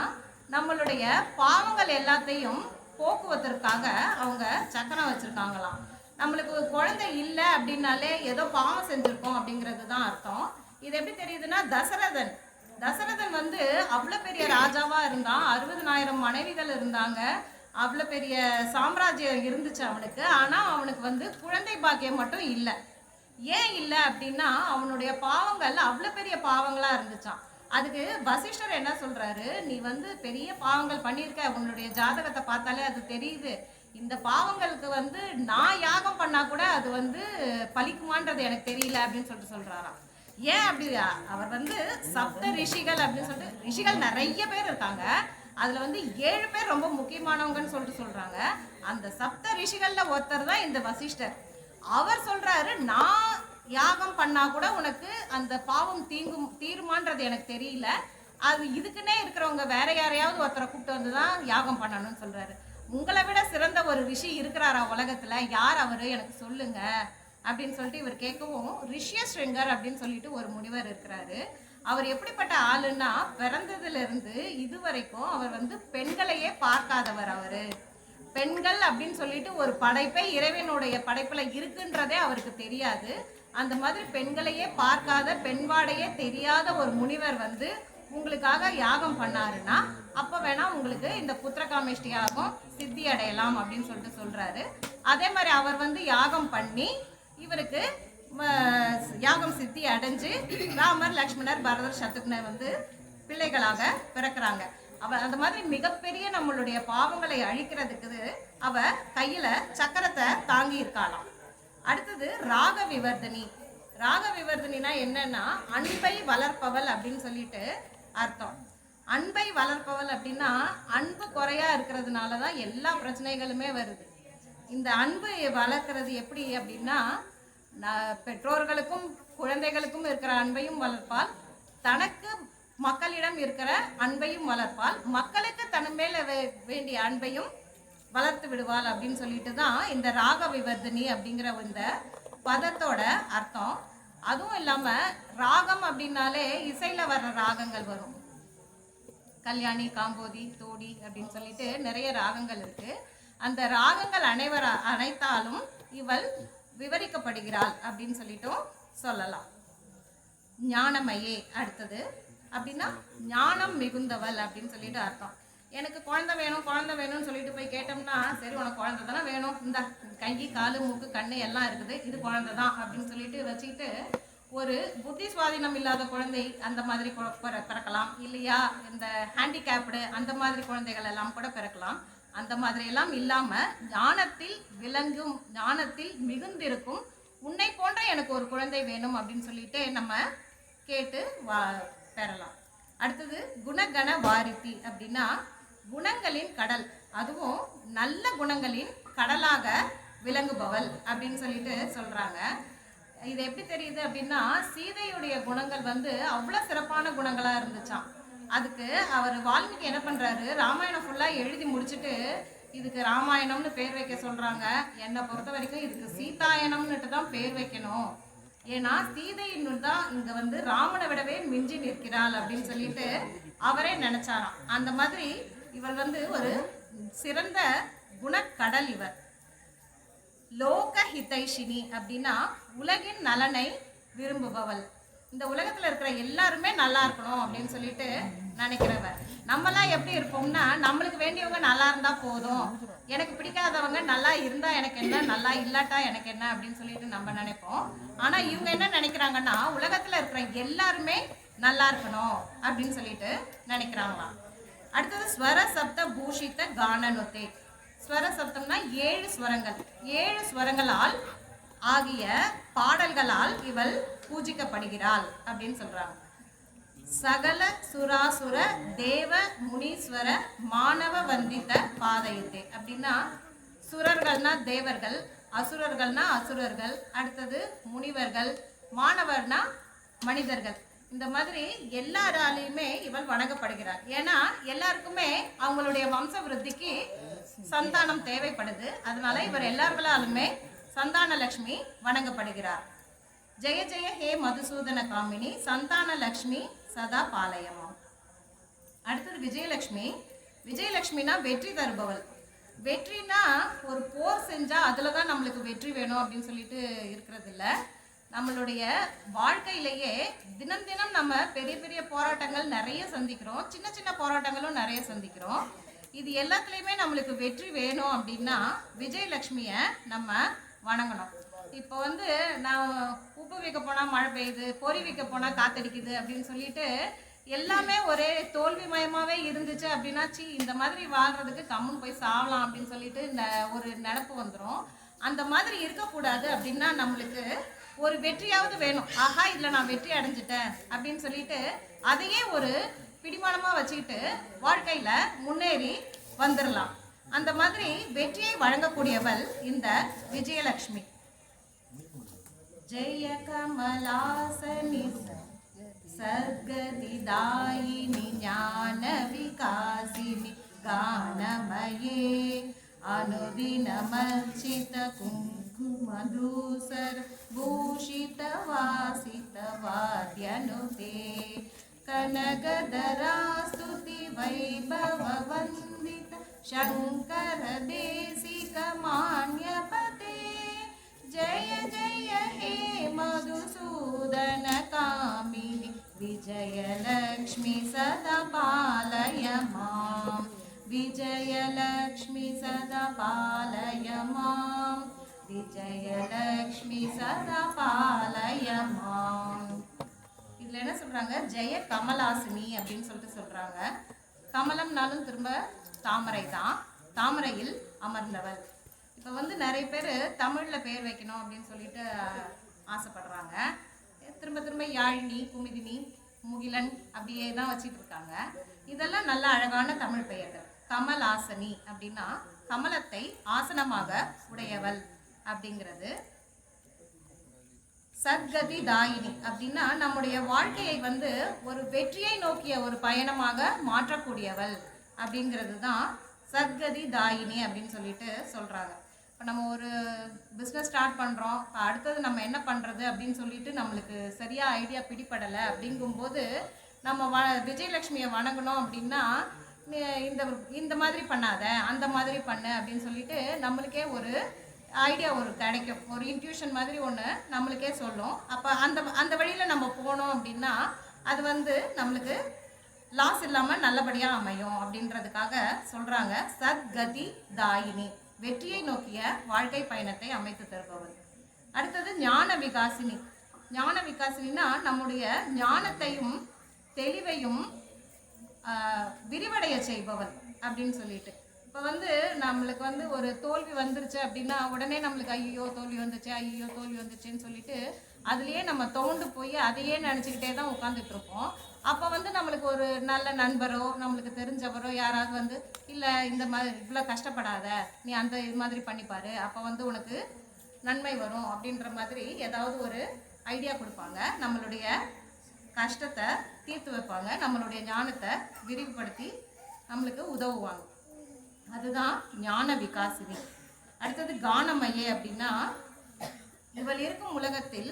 நம்மளுடைய பாவங்கள் எல்லாத்தையும் போக்குவதற்காக அவங்க சக்கரம் வச்சிருக்காங்களாம். நம்மளுக்கு குழந்தை இல்லை அப்படின்னாலே ஏதோ பாவம் செஞ்சிருக்கோம் அப்படிங்கிறது தான் அர்த்தம். இது எப்படி தெரியுதுன்னா தசரதன் வந்து அவ்வளோ பெரிய ராஜாவா இருந்தான். 60,000 மனைவிகள் இருந்தாங்க. அவ்வளோ பெரிய சாம்ராஜ்யம் இருந்துச்சு அவனுக்கு. ஆனால் அவனுக்கு வந்து குழந்தை பாக்கியம் மட்டும் இல்லை. ஏன் இல்லை அப்படின்னா அவனுடைய பாவங்கள் அவ்வளோ பெரிய பாவங்களா இருந்துச்சான். அதுக்கு வசிஷ்டர் என்ன சொல்றாரு, நீ வந்து பெரிய பாவங்கள் பண்ணியிருக்க, உன்னுடைய ஜாதகத்தை பார்த்தாலே அது தெரியுது. இந்த பாவங்களுக்கு வந்து நான் யாகம் பண்ணா கூட அது வந்து பலிக்குமான்றது எனக்கு தெரியல அப்படின்னு சொல்றாராம். ஏன் அப்படி? அவர் வந்து சப்த ரிஷிகள் அப்படின்னு சொல்லிட்டு ரிஷிகள் நிறைய பேர் இருக்காங்க. அதுல வந்து 7 பேர் ரொம்ப முக்கியமானவங்கன்னு சொல்றாங்க. அந்த சப்த ரிஷிகள்ல ஒருத்தர் தான் இந்த வசிஷ்டர். அவர் சொல்றாரு, நான் யாகம் பண்ணா கூட உனக்கு அந்த பாவம் தீருமான்றது எனக்கு தெரியல. அது இதுக்குன்னே இருக்கிறவங்க வேற யாரையாவது ஒருத்தரை கூப்பிட்டு வந்துதான் யாகம் பண்ணணும்னு சொல்றாரு. உங்களை விட சிறந்த ஒரு ரிஷி இருக்கிறாரா உலகத்துல? யார் அவரு, எனக்கு சொல்லுங்க அப்படின்னு சொல்லிட்டு இவர் கேட்கவும், ரிஷ்யஸ்ருங்கர் அப்படின்னு சொல்லிட்டு ஒரு முனிவர் இருக்கிறாரு. அவர் எப்படிப்பட்ட ஆளுன்னா பிறந்ததுல இருந்து இதுவரைக்கும் அவர் வந்து பெண்களையே பார்க்காதவர். அவரு பெண்கள் அப்படின்னு சொல்லிட்டு ஒரு படைப்பை இறைவனுடைய படைப்புல இருக்குன்றதே அவருக்கு தெரியாது. அந்த மாதிரி பெண்களையே பார்க்காத, பெண்வாடையே தெரியாத ஒரு முனிவர் வந்து உங்களுக்காக யாகம் பண்ணாருன்னா அப்ப வேணா உங்களுக்கு இந்த புத்திரகாமேஷ்டி யாகம் சித்தி அடையலாம் அப்படின்னு சொல்றாரு. அதே மாதிரி அவர் வந்து யாகம் பண்ணி இவருக்கு யாகம் சித்தி அடைஞ்சு ராமர், லக்ஷ்மணர், பரதர், சத்ருக்னர் வந்து பிள்ளைகளாக பிறக்கிறாங்க. அந்த மாதிரி மிகப்பெரிய நம்மளுடைய பாவங்களை அழிக்கிறதுக்கு அவ கையில சக்கரத்தை தாங்கி இருக்காளாம். அடுத்தது ராக விவர்தனி. ராக விவர்தனினா என்னன்னா அன்பை வளர்ப்பவள் அப்படின்னு சொல்லிட்டு அர்த்தம். அன்பை வளர்ப்பவள் அப்படின்னா அன்பு குறையா இருக்கிறதுனாலதான் எல்லா பிரச்சனைகளுமே வருது. இந்த அன்பு வளர்க்கிறது எப்படி அப்படின்னா பெற்றோர்களுக்கும் குழந்தைகளுக்கும் இருக்கிற அன்பையும் வளர்ப்பால், தனக்கு மக்களிடம் இருக்கிற அன்பையும் வளர்ப்பால், மக்களுக்கு தன் மேல வேண்டிய அன்பையும் வளர்த்து விடுவாள் அப்படின்னு சொல்லிட்டு தான் இந்த ராக விவர்தனி அப்படிங்கிற இந்த பதத்தோட அர்த்தம். அதுவும் இல்லாம ராகம் அப்படின்னாலே இசையில வர்ற ராகங்கள் வரும். கல்யாணி, காம்போதி, தோடி அப்படின்னு சொல்லிட்டு நிறைய ராகங்கள் இருக்கு. அந்த ராகங்கள் அனைத்தாலும் இவள் விவரிக்கப்படுகிறாள் அப்படின்னு சொல்லிட்டும் சொல்லலாம். ஞானமையே அடுத்தது அப்படின்னா ஞானம் மிகுந்தவள் அப்படின்னு சொல்லிட்டு அர்த்தம். எனக்கு குழந்தை வேணும்னு சொல்லிட்டு போய் கேட்டோம்னா, சரி உனக்கு குழந்தை தானே வேணும், இந்த கை, காலு, மூக்கு, கண்ணு எல்லாம் இருக்குது, இது குழந்தை தான் அப்படின்னு சொல்லிட்டு வச்சுக்கிட்டு ஒரு புத்தி சுவாதீனம் இல்லாத குழந்தை அந்த மாதிரி பிறக்கலாம். இல்லையா இந்த ஹேண்டிகேப்டு அந்த மாதிரி குழந்தைகள் எல்லாம் கூட பிறக்கலாம். அந்த மாதிரியெல்லாம் இல்லாமல் ஞானத்தில் விளங்கும், ஞானத்தில் மிகுந்திருக்கும் உன்னை போன்ற எனக்கு ஒரு குழந்தை வேணும் அப்படின்னு சொல்லிட்டு நம்ம கேட்டு பெறலாம். அடுத்தது குணகண வாரித்தி அப்படின்னா குணங்களின் கடல், அதுவும் நல்ல குணங்களின் கடலாக விளங்குபவள் அப்படின்னு சொல்லிட்டு சொல்கிறாங்க. இது எப்படி தெரியுது அப்படின்னா, சீதையுடைய குணங்கள் வந்து அவ்வளோ சிறப்பான குணங்களாக இருந்துச்சான். அதுக்கு அவர் வால்மீகி என்ன பண்ணுறாரு, ராமாயணம் ஃபுல்லாக எழுதி முடிச்சுட்டு இதுக்கு ராமாயணம்னு பேர் வைக்க சொல்கிறாங்க. என்னை பொறுத்த வரைக்கும் இதுக்கு சீதாயணம்னுட்டு தான் பேர் வைக்கணும். ஏன்னா சீதையின்னு தான் இங்கே வந்து ராமனை விடவே மிஞ்சி நிற்கிறாள் அப்படின்னு சொல்லிட்டு அவரே நினச்சாராம். அந்த மாதிரி இவர் வந்து ஒரு சிறந்த குணக்கடல். இவர் லோக ஹிதைஷினி அப்படின்னா உலகின் நலனை விரும்புபவள். இந்த உலகத்தில் இருக்கிற எல்லாருமே நல்லா இருக்கணும் அப்படின்னு சொல்லிட்டு நினைக்கிறவர். நம்மளாம் எப்படி இருப்போம்னா, நம்மளுக்கு வேண்டியவங்க நல்லா இருந்தால் போதும், எனக்கு பிடிக்காதவங்க நல்லா இருந்தால் எனக்கு என்ன, நல்லா இல்லாட்டா எனக்கு என்ன அப்படின்னு சொல்லிட்டு நம்ம நினைப்போம். ஆனால் இவங்க என்ன நினைக்கிறாங்கன்னா, உலகத்தில் இருக்கிற எல்லாருமே நல்லா இருக்கணும் அப்படின்னு சொல்லிட்டு நினைக்கிறாங்களாம். அடுத்தது ஸ்வர சப்த பூஷித்த கானனுத்தே. ஸ்வர சப்தம்னா 7 ஸ்வரங்கள். 7 ஸ்வரங்களால் ஆகிய பாடல்களால் இவள் பூஜிக்கப்படுகிறாள் அப்படின்னு சொல்றாங்க. சகல சுராசுர தேவ முனீஸ்வர மாணவ வந்தித்த பாதயத்தே அப்படின்னா சுரர்கள்னா தேவர்கள், அசுரர்கள்னா அசுரர்கள், அடுத்தது முனிவர்கள், மாணவர்னா மனிதர்கள். இந்த மாதிரி எல்லாராலையுமே இவள் வணங்கப்படுகிறார். ஏன்னா எல்லாருக்குமே அவங்களுடைய வம்ச விருத்திக்கு சந்தானம் தேவைப்படுது. அதனால இவர் எல்லார்களாலுமே சந்தான லட்சுமி வணங்கப்படுகிறார். ஜெய ஜெய ஹே மதுசூதன காமினி சந்தான லட்சுமி சதா பாலயமாம். அடுத்தது விஜயலட்சுமி. விஜயலட்சுமினா வெற்றி தருபவள். வெற்றினா ஒரு போர் செஞ்சா அதுல தான் நம்மளுக்கு வெற்றி வேணும் அப்படின்னு சொல்லிட்டு இருக்கிறது இல்லை. நம்மளுடைய வாழ்க்கையிலேயே தினம் தினம் நம்ம பெரிய பெரிய போராட்டங்கள் நிறைய சந்திக்கிறோம், சின்ன சின்ன போராட்டங்களும் நிறைய சந்திக்கிறோம். இது எல்லாத்துலேயுமே நம்மளுக்கு வெற்றி வேணும் அப்படின்னா விஜயலட்சுமியை நம்ம வணங்கணும். இப்போ வந்து நான் உப்பு வைக்க போனால் மழை பெய்யுது, பொறி வைக்க போனால் காத்தடிக்குது அப்படின்னு சொல்லிட்டு எல்லாமே ஒரே தோல்வி மயமாகவே இருந்துச்சு அப்படின்னா, இந்த மாதிரி வாழ்கிறதுக்கு கம்முன்னு போய் சாவலாம் அப்படின்னு சொல்லிட்டு ஒரு நினப்பு வந்துடும். அந்த மாதிரி இருக்கக்கூடாது அப்படின்னா நம்மளுக்கு ஒரு வெற்றியாவது வேணும். ஆஹா, இதில் நான் வெற்றி அடைஞ்சிட்டேன் அப்படின்னு சொல்லிட்டு அதையே ஒரு பிடிமானமாக வச்சுக்கிட்டு வாழ்க்கையில் முன்னேறி வந்துடலாம். அந்த மாதிரி வெற்றியை வழங்கக்கூடியவள் இந்த விஜயலட்சுமி. ஜெய கமலாசனி சர்கதிதாயினி ஞான விகாசினி கானமயே அனுதினமர்ச்சித குங்குமதூசர பூஷித வாசித வாத்யனுதே கனகதராஸ்துதி வைபவ வந்தித शंकर देशिक मान्यपते जय जय हे मधुसूदन कामिनी विजयलक्ष्मी सदा पालय मां विजयलक्ष्मी सदा पालय मां विजयलक्ष्मी सदा पालय मां. இதில் என்ன சொல்கிறாங்க, ஜெய கமலாசினி அப்படின்னு சொல்லிட்டு சொல்கிறாங்க. கமலம்னாலும் திரும்ப தாமரை தான், தாமரையில் அமர்ந்தவள். இப்போ வந்து நிறைய பேர் தமிழில் பேர் வைக்கணும் அப்படின்னு சொல்லிட்டு ஆசைப்படுறாங்க. திரும்ப திரும்ப யாழினி, குமுதினி, முகிலன் அப்படியே தான் வச்சிட்டு இருக்காங்க. இதெல்லாம் நல்ல அழகான தமிழ் பெயர்கள். கமலாசனி அப்படின்னா கமலத்தை ஆசனமாக உடையவள் அப்படிங்கிறது. சத்கதி தாயினி அப்படின்னா நம்முடைய வாழ்க்கையை வந்து ஒரு வெற்றியை நோக்கிய ஒரு பயணமாக மாற்றக்கூடியவள் அப்படிங்கிறது தான் சத்கதி தாயினி அப்படின்னு சொல்லிட்டு சொல்கிறாங்க. இப்போ நம்ம ஒரு பிஸ்னஸ் ஸ்டார்ட் பண்ணுறோம், அடுத்தது நம்ம என்ன பண்ணுறது அப்படின்னு சொல்லிட்டு நம்மளுக்கு சரியாக ஐடியா பிடிப்படலை. அப்படிங்கும்போது நம்ம விஜயலட்சுமியை வணங்கணும் அப்படின்னா இந்த மாதிரி பண்ணாத, அந்த மாதிரி பண்ணு அப்படின்னு சொல்லிட்டு நம்மளுக்கே ஒரு ஐடியா கிடைக்கும், ஒரு இன்ட்யூஷன் மாதிரி ஒன்று நம்மளுக்கே சொல்லும். அப்போ அந்த வழியில் நம்ம போனோம் அப்படின்னா அது வந்து நம்மளுக்கு லாஸ் இல்லாமல் நல்லபடியாக அமையும் அப்படின்றதுக்காக சொல்கிறாங்க சத்கதி தாயினி, வெற்றியை நோக்கிய வாழ்க்கை பயணத்தை அமைத்து தருபவள். அடுத்தது ஞான விகாசினி. ஞான விகாசினா நம்முடைய ஞானத்தையும் தெளிவையும் விரிவடைய செய்பவள் அப்படின்னு சொல்லிட்டு. இப்போ வந்து நம்மளுக்கு வந்து ஒரு தோல்வி வந்துருச்சு அப்படின்னா உடனே நம்மளுக்கு ஐயோ தோல்வி வந்துச்சு, ஐயோ தோல்வி வந்துச்சுன்னு சொல்லிட்டு அதுலேயே நம்ம தோண்டு போய் அதையே நினச்சிக்கிட்டே தான் உட்காந்துட்டு இருப்போம். அப்போ வந்து நம்மளுக்கு ஒரு நல்ல நண்பரோ நம்மளுக்கு தெரிஞ்சவரோ யாராவது வந்து இல்லை இந்த மாதிரி இவ்வளோ கஷ்டப்படாத, நீ அந்த இது மாதிரி பண்ணிப்பாரு, அப்போ வந்து உனக்கு நன்மை வரும் அப்படின்ற மாதிரி ஏதாவது ஒரு ஐடியா கொடுப்பாங்க. நம்மளுடைய கஷ்டத்தை தீர்த்து வைப்பாங்க, நம்மளுடைய ஞானத்தை விரிவுபடுத்தி நம்மளுக்கு உதவுவாங்க. அதுதான் ஞான விகாசினி. அடுத்தது கானமயே அப்படின்னா, இவள் இருக்கும் உலகத்தில்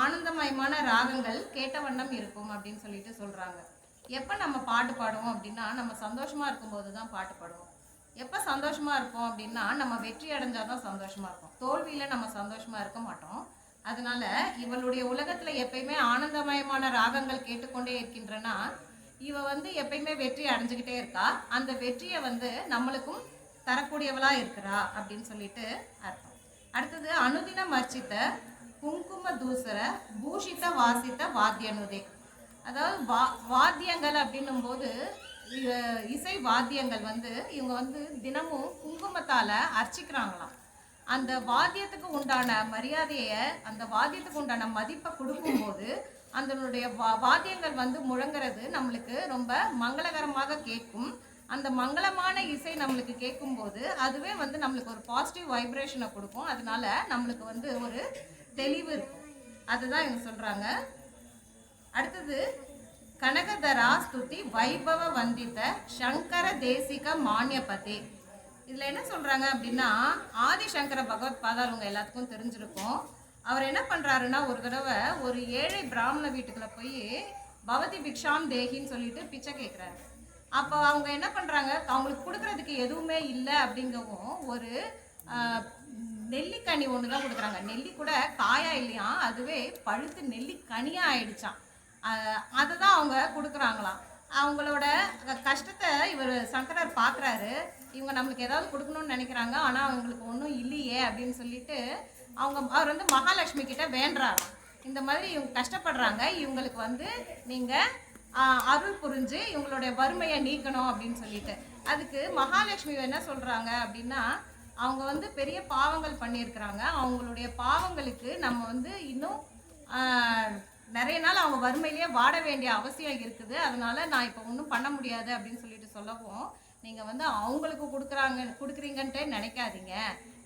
ஆனந்தமயமான ராகங்கள் கேட்ட வண்ணம் இருக்கும் அப்படின்னு சொல்லிட்டு சொல்கிறாங்க. எப்போ நம்ம பாட்டு பாடுவோம் அப்படின்னா நம்ம சந்தோஷமாக இருக்கும்போது தான் பாட்டு பாடுவோம். எப்போ சந்தோஷமாக இருப்போம் அப்படின்னா நம்ம வெற்றி அடைஞ்சால் தான் சந்தோஷமாக இருப்போம். தோல்வியில் நம்ம சந்தோஷமாக இருக்க மாட்டோம். அதனால இவளுடைய உலகத்தில் எப்பயுமே ஆனந்தமயமான ராகங்கள் கேட்டுக்கொண்டே இருக்கின்றனா இவ வந்து எப்பயுமே வெற்றி அடைஞ்சுக்கிட்டே இருக்கா. அந்த வெற்றியை வந்து நம்மளுக்கும் தரக்கூடியவளா இருக்கிறா அப்படின்னு சொல்லிட்டு அர்த்தம். அடுத்தது அனுதின மர்ச்சித்த குங்கும தூசர பூஷித்த வாசித்த வாத்தியனுதே. அதாவது வாத்தியங்கள் அப்படின்னும் போது இசை வாத்தியங்கள் வந்து இவங்க வந்து தினமும் குங்குமத்தால் அர்ச்சிக்கிறாங்களாம். அந்த வாத்தியத்துக்கு உண்டான மரியாதையை, அந்த வாத்தியத்துக்கு உண்டான மதிப்பை கொடுக்கும்போது அதனுடைய வாத்தியங்கள் வந்து முழங்குறது நம்மளுக்கு ரொம்ப மங்களகரமாக கேட்கும். அந்த மங்களமான இசை நம்மளுக்கு கேட்கும்போது அதுவே வந்து நம்மளுக்கு ஒரு பாசிட்டிவ் வைப்ரேஷனை கொடுக்கும். அதனால நம்மளுக்கு வந்து ஒரு தெளிவு இருக்கும். அதுதான் இவங்க சொல்கிறாங்க. அடுத்தது கனகதரா ஸ்துதி வைபவ வந்தித்த சங்கர தேசிக மானியபதே. இதில் என்ன சொல்கிறாங்க அப்படின்னா, ஆதிசங்கர பகவத் பாதால் உங்கள் எல்லாத்துக்கும் தெரிஞ்சிருக்கும். அவர் என்ன பண்ணுறாருன்னா ஒரு தடவை ஒரு ஏழை பிராமண வீட்டுக்குள்ளே போய் பவதி பிக்ஷாம் தேகின்னு சொல்லிட்டு பிச்சை கேட்குறாரு. அப்போ அவங்க என்ன பண்ணுறாங்க, அவங்களுக்கு கொடுக்குறதுக்கு எதுவுமே இல்லை அப்படிங்கவும் ஒரு நெல்லிக்கனி ஒன்று தான் கொடுக்குறாங்க. நெல்லி கூட காயா இல்லையா, அதுவே பழுத்து நெல்லிக்கனியாக ஆயிடுச்சான். அதை தான் அவங்க கொடுக்குறாங்களாம். அவங்களோட கஷ்டத்தை இவர் சங்கரர் பார்க்குறாரு. இவங்க நம்மளுக்கு ஏதாவது கொடுக்கணும்னு நினைக்கிறாங்க, ஆனால் அவங்களுக்கு ஒன்றும் இல்லையே அப்படின்னு சொல்லிட்டு அவர் வந்து மகாலட்சுமி கிட்ட வேண்டுறாரு. இந்த மாதிரி இவங்க கஷ்டப்படுறாங்க, இவங்களுக்கு வந்து நீங்கள் அருள் புரிஞ்சு இவங்களுடைய வறுமையை நீக்கணும் அப்படின்னு சொல்லிட்டு. அதுக்கு மகாலட்சுமி என்ன சொல்கிறாங்க அப்படின்னா, அவங்க வந்து பெரிய பாவங்கள் பண்ணியிருக்கிறாங்க, அவங்களுடைய பாவங்களுக்கு நம்ம வந்து இன்னும் நிறைய நாள் அவங்க வறுமையிலேயே வாட வேண்டிய அவசியம் இருக்குது. அதனால நான் இப்போ ஒன்றும் பண்ண முடியாது அப்படின்னு சொல்லிட்டு சொல்லவும், நீங்கள் வந்து அவங்களுக்கு கொடுக்குறீங்கன்ட்டே நினைக்காதீங்க,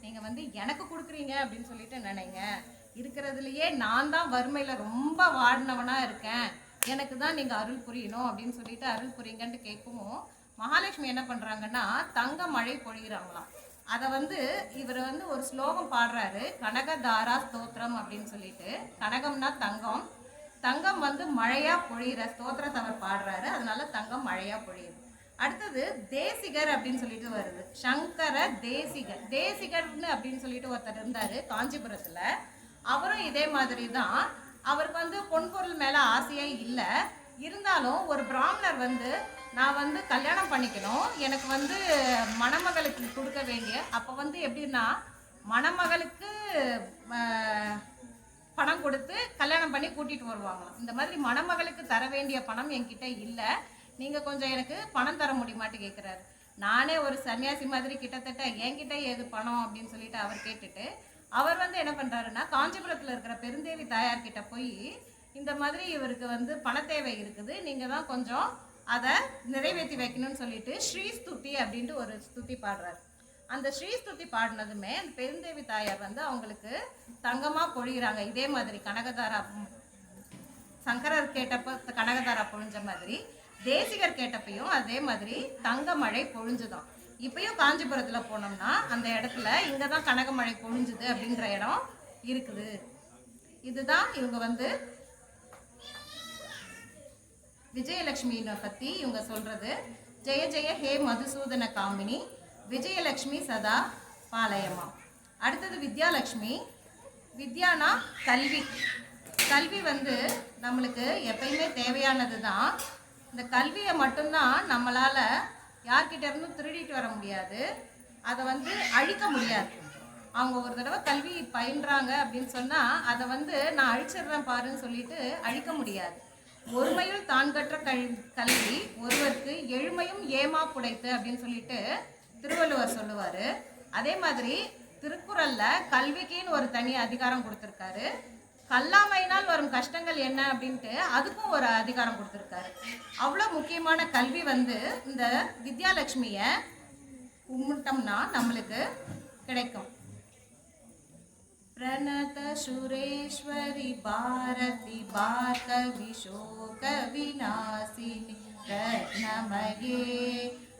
நீங்கள் வந்து எனக்கு கொடுக்குறீங்க அப்படின்னு சொல்லிட்டு நினைங்க. இருக்கிறதுலையே நான் தான் வறுமையில் ரொம்ப வாடினவனாக இருக்கேன், எனக்கு தான் நீங்கள் அருள் புரியணும் அப்படின்னு சொல்லிட்டு அருள் புரியுங்கன்ட்டு கேட்கவும், மகாலட்சுமி என்ன பண்ணுறாங்கன்னா தங்க மழை பொழிகிறாங்களாம். அதை வந்து இவர் வந்து ஒரு ஸ்லோகம் பாடுறாரு, கனகதாரா ஸ்தோத்திரம் அப்படின்னு சொல்லிட்டு. கனகம்னா தங்கம், தங்கம் வந்து மழையாக பொழிகிற ஸ்தோத்திரத்தை அவர் பாடுறாரு, அதனால தங்கம் மழையாக பொழியுது. அடுத்தது தேசிகர் அப்படின்னு சொல்லிட்டு வருது, சங்கர தேசிகர். தேசிகர்னு அப்படின்னு சொல்லிட்டு ஒருத்தர் இருந்தார் காஞ்சிபுரத்தில். அவரும் இதே மாதிரி தான். அவருக்கு வந்து பொன்பொருள் மேலே ஆசையே இல்லை. இருந்தாலும் ஒரு பிராமணர் வந்து நான் வந்து கல்யாணம் பண்ணிக்கணும், எனக்கு வந்து மணமகளுக்கு கொடுக்க வேண்டிய, அப்போ வந்து எப்படின்னா மணமகளுக்கு பணம் கொடுத்து கல்யாணம் பண்ணி கூட்டிகிட்டு வருவாங்களாம். இந்த மாதிரி மணமகளுக்கு தர வேண்டிய பணம் என்கிட்ட இல்லை, நீங்கள் கொஞ்சம் எனக்கு பணம் தர முடியுமாட்டு கேட்குறாரு. நானே ஒரு சன்னியாசி மாதிரி கிட்டத்தட்ட என்கிட்ட ஏது பணம் அப்படின்னு சொல்லிட்டு அவர் கேட்டுட்டு அவர் வந்து என்ன பண்ணுறாருன்னா காஞ்சிபுரத்தில் இருக்கிற பெருந்தேவி தாயார்கிட்ட போய் இந்த மாதிரி இவருக்கு வந்து பண தேவை இருக்குது, நீங்கள் தான் கொஞ்சம் அதை நிறைவேற்றி வைக்கணும்னு சொல்லிட்டு ஸ்ரீஸ்துதி அப்படின்ட்டு ஒரு ஸ்துதி பாடுறாரு. அந்த ஸ்ரீஸ்துதி பாடினதுமே அந்த பெருந்தேவி தாயார் வந்து அவங்களுக்கு தங்கமாக பொழிகிறாங்க. இதே மாதிரி கனகதாரா சங்கரர் கேட்டப்போ கனகதாரா பொழிஞ்ச மாதிரி தேசிகர் கேட்டப்பையும் அதே மாதிரி தங்க மழை பொழிஞ்சுதான். இப்பயும் காஞ்சிபுரத்தில் போனோம்னா அந்த இடத்துல இங்கே தான் கனகமழை பொழிஞ்சுது அப்படின்ற இடம் இருக்குது. இதுதான் இவங்க வந்து விஜயலட்சுமியை பற்றி இவங்க சொல்கிறது. ஜெய ஜெய ஹே மதுசூதன காமினி விஜயலட்சுமி சதா பாலயமா. அடுத்தது வித்யாலட்சுமி. வித்யானா கல்வி. கல்வி வந்து நம்மளுக்கு எப்பயுமே தேவையானது தான். இந்த கல்வியை மட்டும்தான் நம்மளால் யார்கிட்ட இருந்தும் திருடிட்டு வர முடியாது, அதை வந்து அழிக்க முடியாது. அவங்க ஒரு தடவை கல்வி பயின்றாங்க அப்படின்னு சொன்னால் அதை வந்து நான் அழிச்சிடுறேன் பாருன்னு சொல்லிட்டு அழிக்க முடியாது. ஒருமையில் தான் கற்ற கல்வி ஒருவருக்கு எழுமையும் ஏமா புடைத்து அப்படின்னு சொல்லிட்டு திருவள்ளுவர் சொல்லுவார். அதே மாதிரி திருக்குறள்ல கல்விக்குன்னு ஒரு தனி அதிகாரம் கொடுத்துருக்காரு. கல்லாமையினால் வரும் கஷ்டங்கள் என்ன அப்படின்ட்டு அதுக்கும் ஒரு அதிகாரம் கொடுத்துருக்காரு. அவ்வளோ முக்கியமான கல்வி வந்து இந்த வித்யாலட்சுமியை கும்பிட்டோம்னா நம்மளுக்கு கிடைக்கும். प्रणत सुरेश्वरी भारती भार्गवी शोक विनाशिनी रत्नमये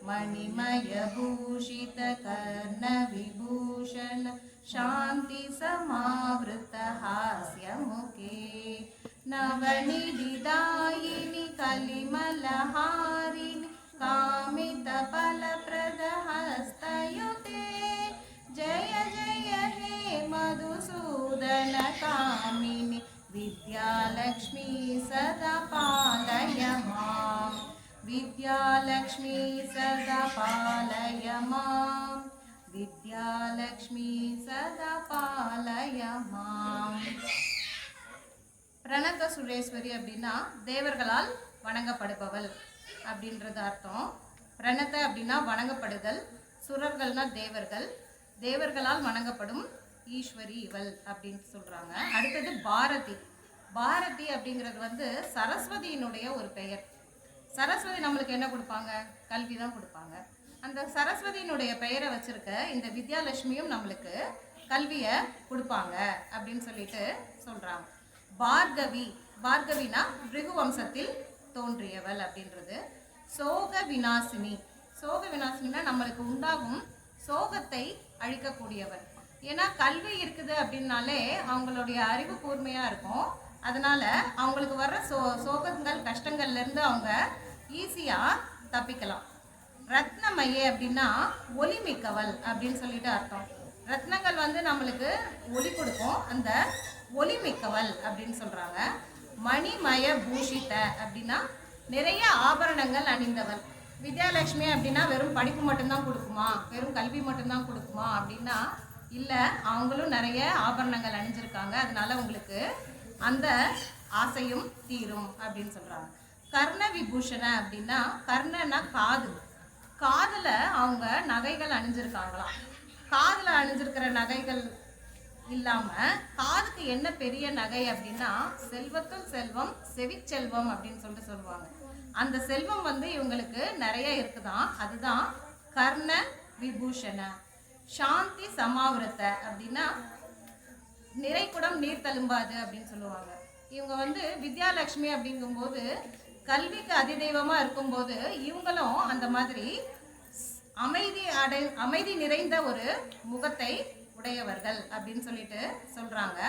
मणिमय भूषित कर्ण विभूषण शांति समावृत हास्य मुखे नवनिधिदायिनी कलिमलहारिणी कामित फलप्रद हस्तयुते जय जय हे मधुसूदन कामिनी विद्यालक्ष्मी सदा पालय मां विद्यालक्ष्मी सदा पालय मां विद्यालक्ष्मी सदा पालय मां. பிரணத சுரேஸ்வரி அப்படின்னா தேவர்களால் வணங்கப்படுபவள் அப்படின்றது அர்த்தம். பிரணத அப்படின்னா வணங்கப்படுதல், சுரர்கள்னா தேவர்கள், தேவர்களால் வணங்கப்படும் ஈஸ்வரி இவள் அப்படின்னு சொல்றாங்க. அடுத்தது பாரதி. பாரதி அப்படிங்கிறது வந்து சரஸ்வதியினுடைய ஒரு பெயர். சரஸ்வதி நம்மளுக்கு என்ன கொடுப்பாங்க? கல்வி தான் கொடுப்பாங்க. அந்த சரஸ்வதியினுடைய பெயரை வச்சிருக்க இந்த வித்யாலட்சுமியும் நம்மளுக்கு கல்வியை கொடுப்பாங்க அப்படின்னு சொல்லிட்டு சொல்றாங்க. பார்கவி, பார்கவினா பிருகு வம்சத்தில் தோன்றியவள் அப்படின்றது. சோக விநாசினி, சோக விநாசினா நம்மளுக்கு உண்டாகும் சோகத்தை அழிக்கக்கூடியவர். ஏன்னா கல்வி இருக்குது அப்படின்னாலே அவங்களுடைய அறிவு கூர்மையாக இருக்கும். அதனால அவங்களுக்கு வர்ற சோகங்கள் கஷ்டங்கள்லேருந்து அவங்க ஈஸியாக தப்பிக்கலாம். ரத்னமயே அப்படின்னா ஒளிமிக்கவள் அப்படின்னு சொல்லிட்டு அர்த்தம். ரத்னங்கள் வந்து நம்மளுக்கு ஒளி கொடுக்கும், அந்த ஒளிமிக்கவள் அப்படின்னு சொல்கிறாங்க. மணிமய பூஷித அப்படின்னா நிறைய ஆபரணங்கள் அணிந்தவள். வித்யாலட்சுமி அப்படின்னா வெறும் படிப்பு மட்டும்தான் கொடுக்குமா, வெறும் கல்வி மட்டும்தான் கொடுக்குமா அப்படின்னா இல்லை, அவங்களும் நிறைய ஆபரணங்கள் அணிஞ்சிருக்காங்க. அதனால உங்களுக்கு அந்த ஆசையும் தீரும் அப்படின்னு சொல்கிறாங்க. கர்ண விபூஷண அப்படின்னா, கர்ணன்னா காது, காதில் அவங்க நகைகள் அணிஞ்சிருக்காங்களாம். காதில் அணிஞ்சிருக்கிற நகைகள் இல்லாமல் காதுக்கு என்ன பெரிய நகை அப்படின்னா செல்வத்துள் செல்வம் செவிச்செல்வம் அப்படின்னு சொல்லிட்டு சொல்லுவாங்க. அந்த செல்வம் வந்து இவங்களுக்கு நிறைய இருக்குதான், அதுதான் கர்ண விபூஷண. சாந்தி சமாவிரத்த அப்படின்னா நிறைக்குடம் நீர் தழும்பாது அப்படின்னு சொல்லுவாங்க. இவங்க வந்து வித்யாலட்சுமி அப்படிங்கும்போது கல்விக்கு அதிதெய்வமாக இருக்கும்போது இவங்களும் அந்த மாதிரி அமைதி நிறைந்த ஒரு முகத்தை உடையவர்கள் அப்படின்னு சொல்லிட்டு சொல்கிறாங்க.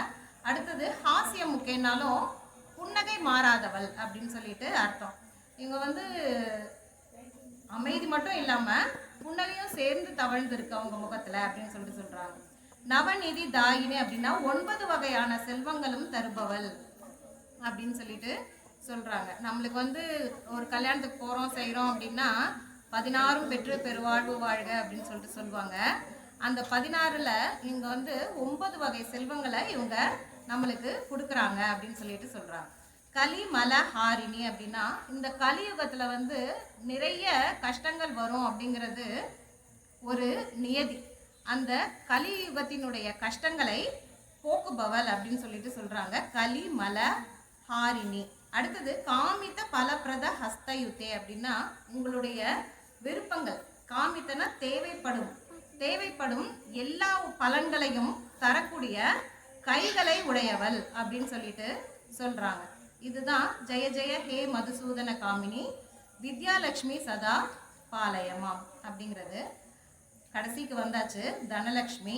அடுத்தது ஹாஸ்ய முக்கேனாலும் புன்னகை மாறாதவள் அப்படின்னு சொல்லிட்டு அர்த்தம். இவங்க வந்து அமைதி மட்டும் இல்லாமல் புன்னகையும் சேர்ந்து தவழ்ந்துருக்கு அவங்க முகத்தில் அப்படின்னு சொல்லிட்டு சொல்கிறாங்க. நவநிதி தாயினி அப்படின்னா 9 வகையான செல்வங்களும் தருபவள் அப்படின்னு சொல்லிட்டு சொல்கிறாங்க. நம்மளுக்கு வந்து ஒரு கல்யாணத்துக்கு போகிறோம் செய்கிறோம் அப்படின்னா 16 பெற்று பெருவாழ்வு வாழ்க அப்படின்னு சொல்லிட்டு சொல்லுவாங்க. அந்த 16ல் இவங்க வந்து 9 வகை செல்வங்களை இவங்க நம்மளுக்கு கொடுக்குறாங்க அப்படின்னு சொல்லிட்டு சொல்கிறாங்க. கலிமல ஹாரிணி அப்படின்னா இந்த கலியுகத்தில் வந்து நிறைய கஷ்டங்கள் வரும் அப்படிங்கிறது ஒரு நியதி. அந்த கலியுகத்தினுடைய கஷ்டங்களை போக்குபவள் அப்படின்னு சொல்லிட்டு சொல்கிறாங்க. கலிமல ஹாரிணி. அடுத்தது காமித்த பலப்பிரத ஹஸ்தயுத்தே அப்படின்னா உங்களுடைய விருப்பங்கள், காமித்தனா தேவைப்படும் எல்லா பலன்களையும் தரக்கூடிய கைகளை உடையவள் அப்படின்னு சொல்லிட்டு சொல்கிறாங்க. இதுதான் ஜெய ஜெய ஹே மதுசூதன காமினி வித்யாலட்சுமி சதா பாலயமாம் அப்படிங்கிறது. கடைசிக்கு வந்தாச்சு தனலக்ஷ்மி.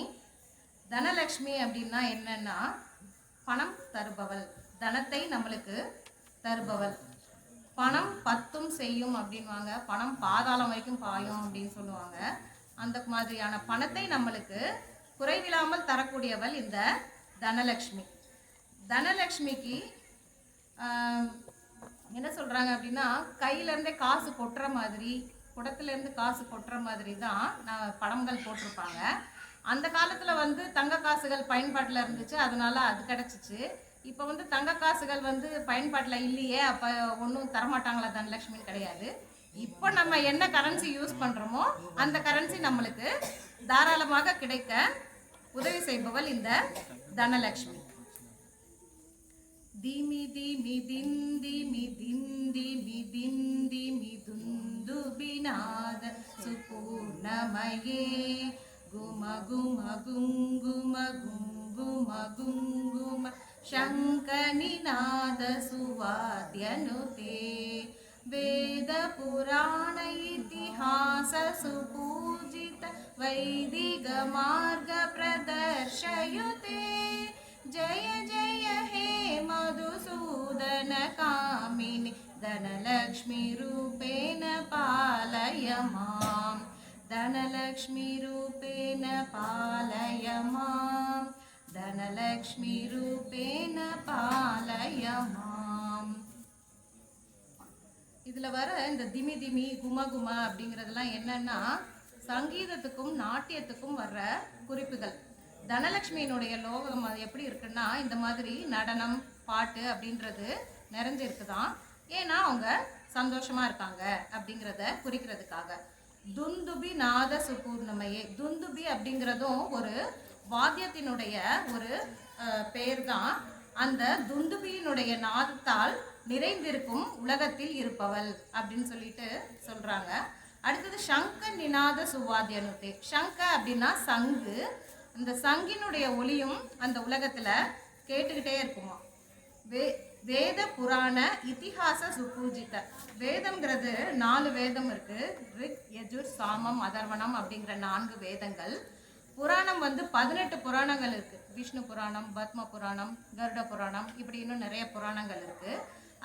தனலக்ஷ்மி அப்படின்னா என்னன்னா பணம் தருபவள், தனத்தை நம்மளுக்கு தருபவள். பணம் 10 செய்யும் அப்படின்வாங்க, பணம் பாதாளம் வரைக்கும் பாயும் அப்படின்னு சொல்லுவாங்க. அந்த மாதிரியான பணத்தை நம்மளுக்கு குறைவில்லாமல் தரக்கூடியவள் இந்த தனலக்ஷ்மி. தனலக்ஷ்மிக்கு என்ன சொல்கிறாங்க அப்படின்னா கையிலேருந்தே காசு கொட்டுற மாதிரி, குடத்துலேருந்து காசு கொட்டுற மாதிரி தான் படங்கள் போட்டிருப்பாங்க. அந்த காலத்தில் வந்து தங்க காசுகள் பயன்பாட்டில் இருந்துச்சு, அதனால அது கிடச்சிச்சு. இப்போ வந்து தங்க காசுகள் வந்து பயன்பாட்டில் இல்லையே, அப்போ ஒன்றும் தரமாட்டாங்களா தனலக்ஷ்மின்னு கிடையாது. இப்போ நம்ம என்ன கரன்சி யூஸ் பண்றோமோ அந்த கரன்சி நம்மளுக்கு தாராளமாக கிடைக்க உதவி செய்பவள் இந்த தனலட்சுமி. திமி திமி திந்தி மிதிந்தி மிதிந்தி மிதுந்து பிநாத சுபூர்ணமயே கும கும குங்கும குங்கும குங்கும शङ्खनिनाद सुवाद्यनुते वेद पुराण इतिहास सुपूजित वैदिक मार्ग प्रदर्शयुते जय जय हे मधुसूदन कामिनि धनलक्ष्मी रूपेण पालय मां धनलक्ष्मी रूपेण पालय मां தனலக்ஷ்மி ரூபேன பாலயமாம். இதுல வர இந்த திமி திமி கும கும அப்படிங்கிறதுலாம் என்னன்னா சங்கீதத்துக்கும் நாட்டியத்துக்கும் வர்ற குறிப்புகள். தனலட்சுமியினுடைய லோகம் அது எப்படி இருக்குன்னா இந்த மாதிரி நடனம் பாட்டு அப்படின்றது நிறைஞ்சிருக்குதான். ஏன்னா அவங்க சந்தோஷமா இருக்காங்க அப்படிங்கிறத குறிக்கிறதுக்காக. துந்துபி நாத சுபூர்ணமையே, துந்துபி அப்படிங்கிறதும் ஒரு வாத்தியத்தினுடைய ஒரு பெயர் தான். அந்த துந்துபியினுடைய நாதத்தால் நிறைந்திருக்கும் உலகத்தில் இருப்பவள் அப்படின்னு சொல்லிட்டு சொல்றாங்க. அடுத்தது சங்க நிநாத சுவாத்தியனுத்தே. சங்க அப்படின்னா சங்கு. அந்த சங்கினுடைய ஒளியும் அந்த உலகத்துல கேட்டுக்கிட்டே இருக்குமா. வேத புராண இதிகாச சுபூஜித. வேதம்ங்கிறது 4 வேதம் இருக்கு. ரிக் யஜுர் சாமம் அதர்வனம் அப்படிங்கிற 4 வேதங்கள். புராணம் 18 புராணங்கள் இருக்கு. விஷ்ணு புராணம், பத்ம புராணம், கருட புராணம், இப்படி இன்னும் நிறைய புராணங்கள் இருக்கு.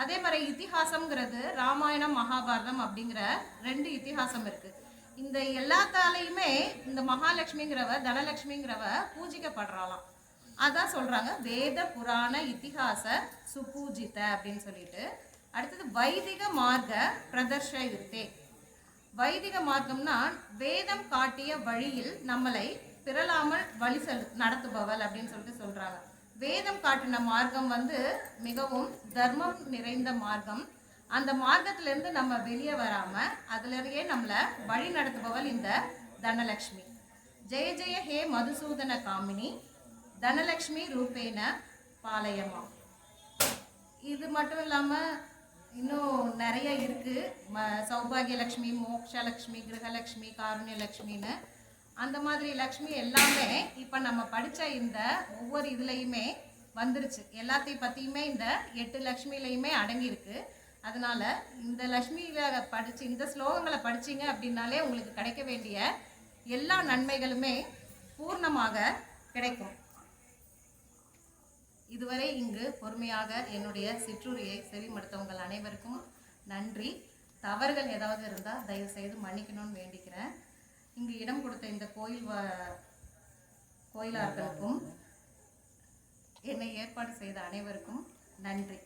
அதே மாதிரி இதிகாசம்ங்கிறது ராமாயணம் மகாபாரதம் அப்படிங்கிற 2 இதிகாசம் இருக்கு. இந்த எல்லாத்தாலையுமே இந்த மகாலட்சுமிங்கிறவ தனலட்சுமிங்கிறவ பூஜிக்கப்படுறாளாம். அதான் சொல்றாங்க வேத புராண இதிகாச சுபூஜித அப்படின்னு சொல்லிட்டு. அடுத்தது வைதிக மார்க்க பிரதர்ஷயுத்தே. வைதிக மார்க்கம்னா வேதம் காட்டிய வழியில் நம்மளை பிறலாமல் வழி நடத்துபவள் அப்படின்னு சொல்லிட்டு சொல்றாங்க. வேதம் காட்டின மார்க்கம் மிகவும் தர்மம் நிறைந்த மார்க்கம். அந்த மார்க்கத்திலிருந்து நம்ம வெளியே வராம அதுலயே நம்மளை வழி நடத்துபவள் இந்த தனலட்சுமி. ஜெய ஜெய ஹே மதுசூதன காமினி தனலட்சுமி ரூபேன பாலயமா. இது மட்டும் இல்லாம இன்னும் நிறைய இருக்கு. சௌபாகியலட்சுமி, மோக்ஷலட்சுமி, கிரகலட்சுமி, காருண்யலட்சுமின்னு அந்த மாதிரி லக்ஷ்மி எல்லாமே இப்போ நம்ம படித்த இந்த ஒவ்வொரு இதுலையுமே வந்துருச்சு. எல்லாத்தையும் பற்றியுமே இந்த 8 லக்ஷ்மிலையுமே அடங்கியிருக்கு. அதனால இந்த லக்ஷ்மியில படித்து இந்த ஸ்லோகங்களை படிச்சிங்க அப்படின்னாலே உங்களுக்கு கிடைக்க வேண்டிய எல்லா நன்மைகளுமே பூர்ணமாக கிடைக்கும். இதுவரை இங்கு பொறுமையாக என்னுடைய சிற்றுரையை செவிமடுத்தவங்கள் அனைவருக்கும் நன்றி. தவறுகள் ஏதாவது இருந்தால் தயவு செய்து மன்னிக்கணும்னு வேண்டிக்கிறேன். இங்கு இடம் கொடுத்த இந்த கோயிலார்களுக்கும் என்னை ஏற்பாடு செய்த அனைவருக்கும் நன்றி.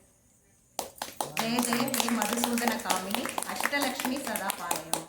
ஜெய ஜெய ஹே மதுசூதன காமினி அஷ்டலக்ஷ்மி சதா பாலயம்.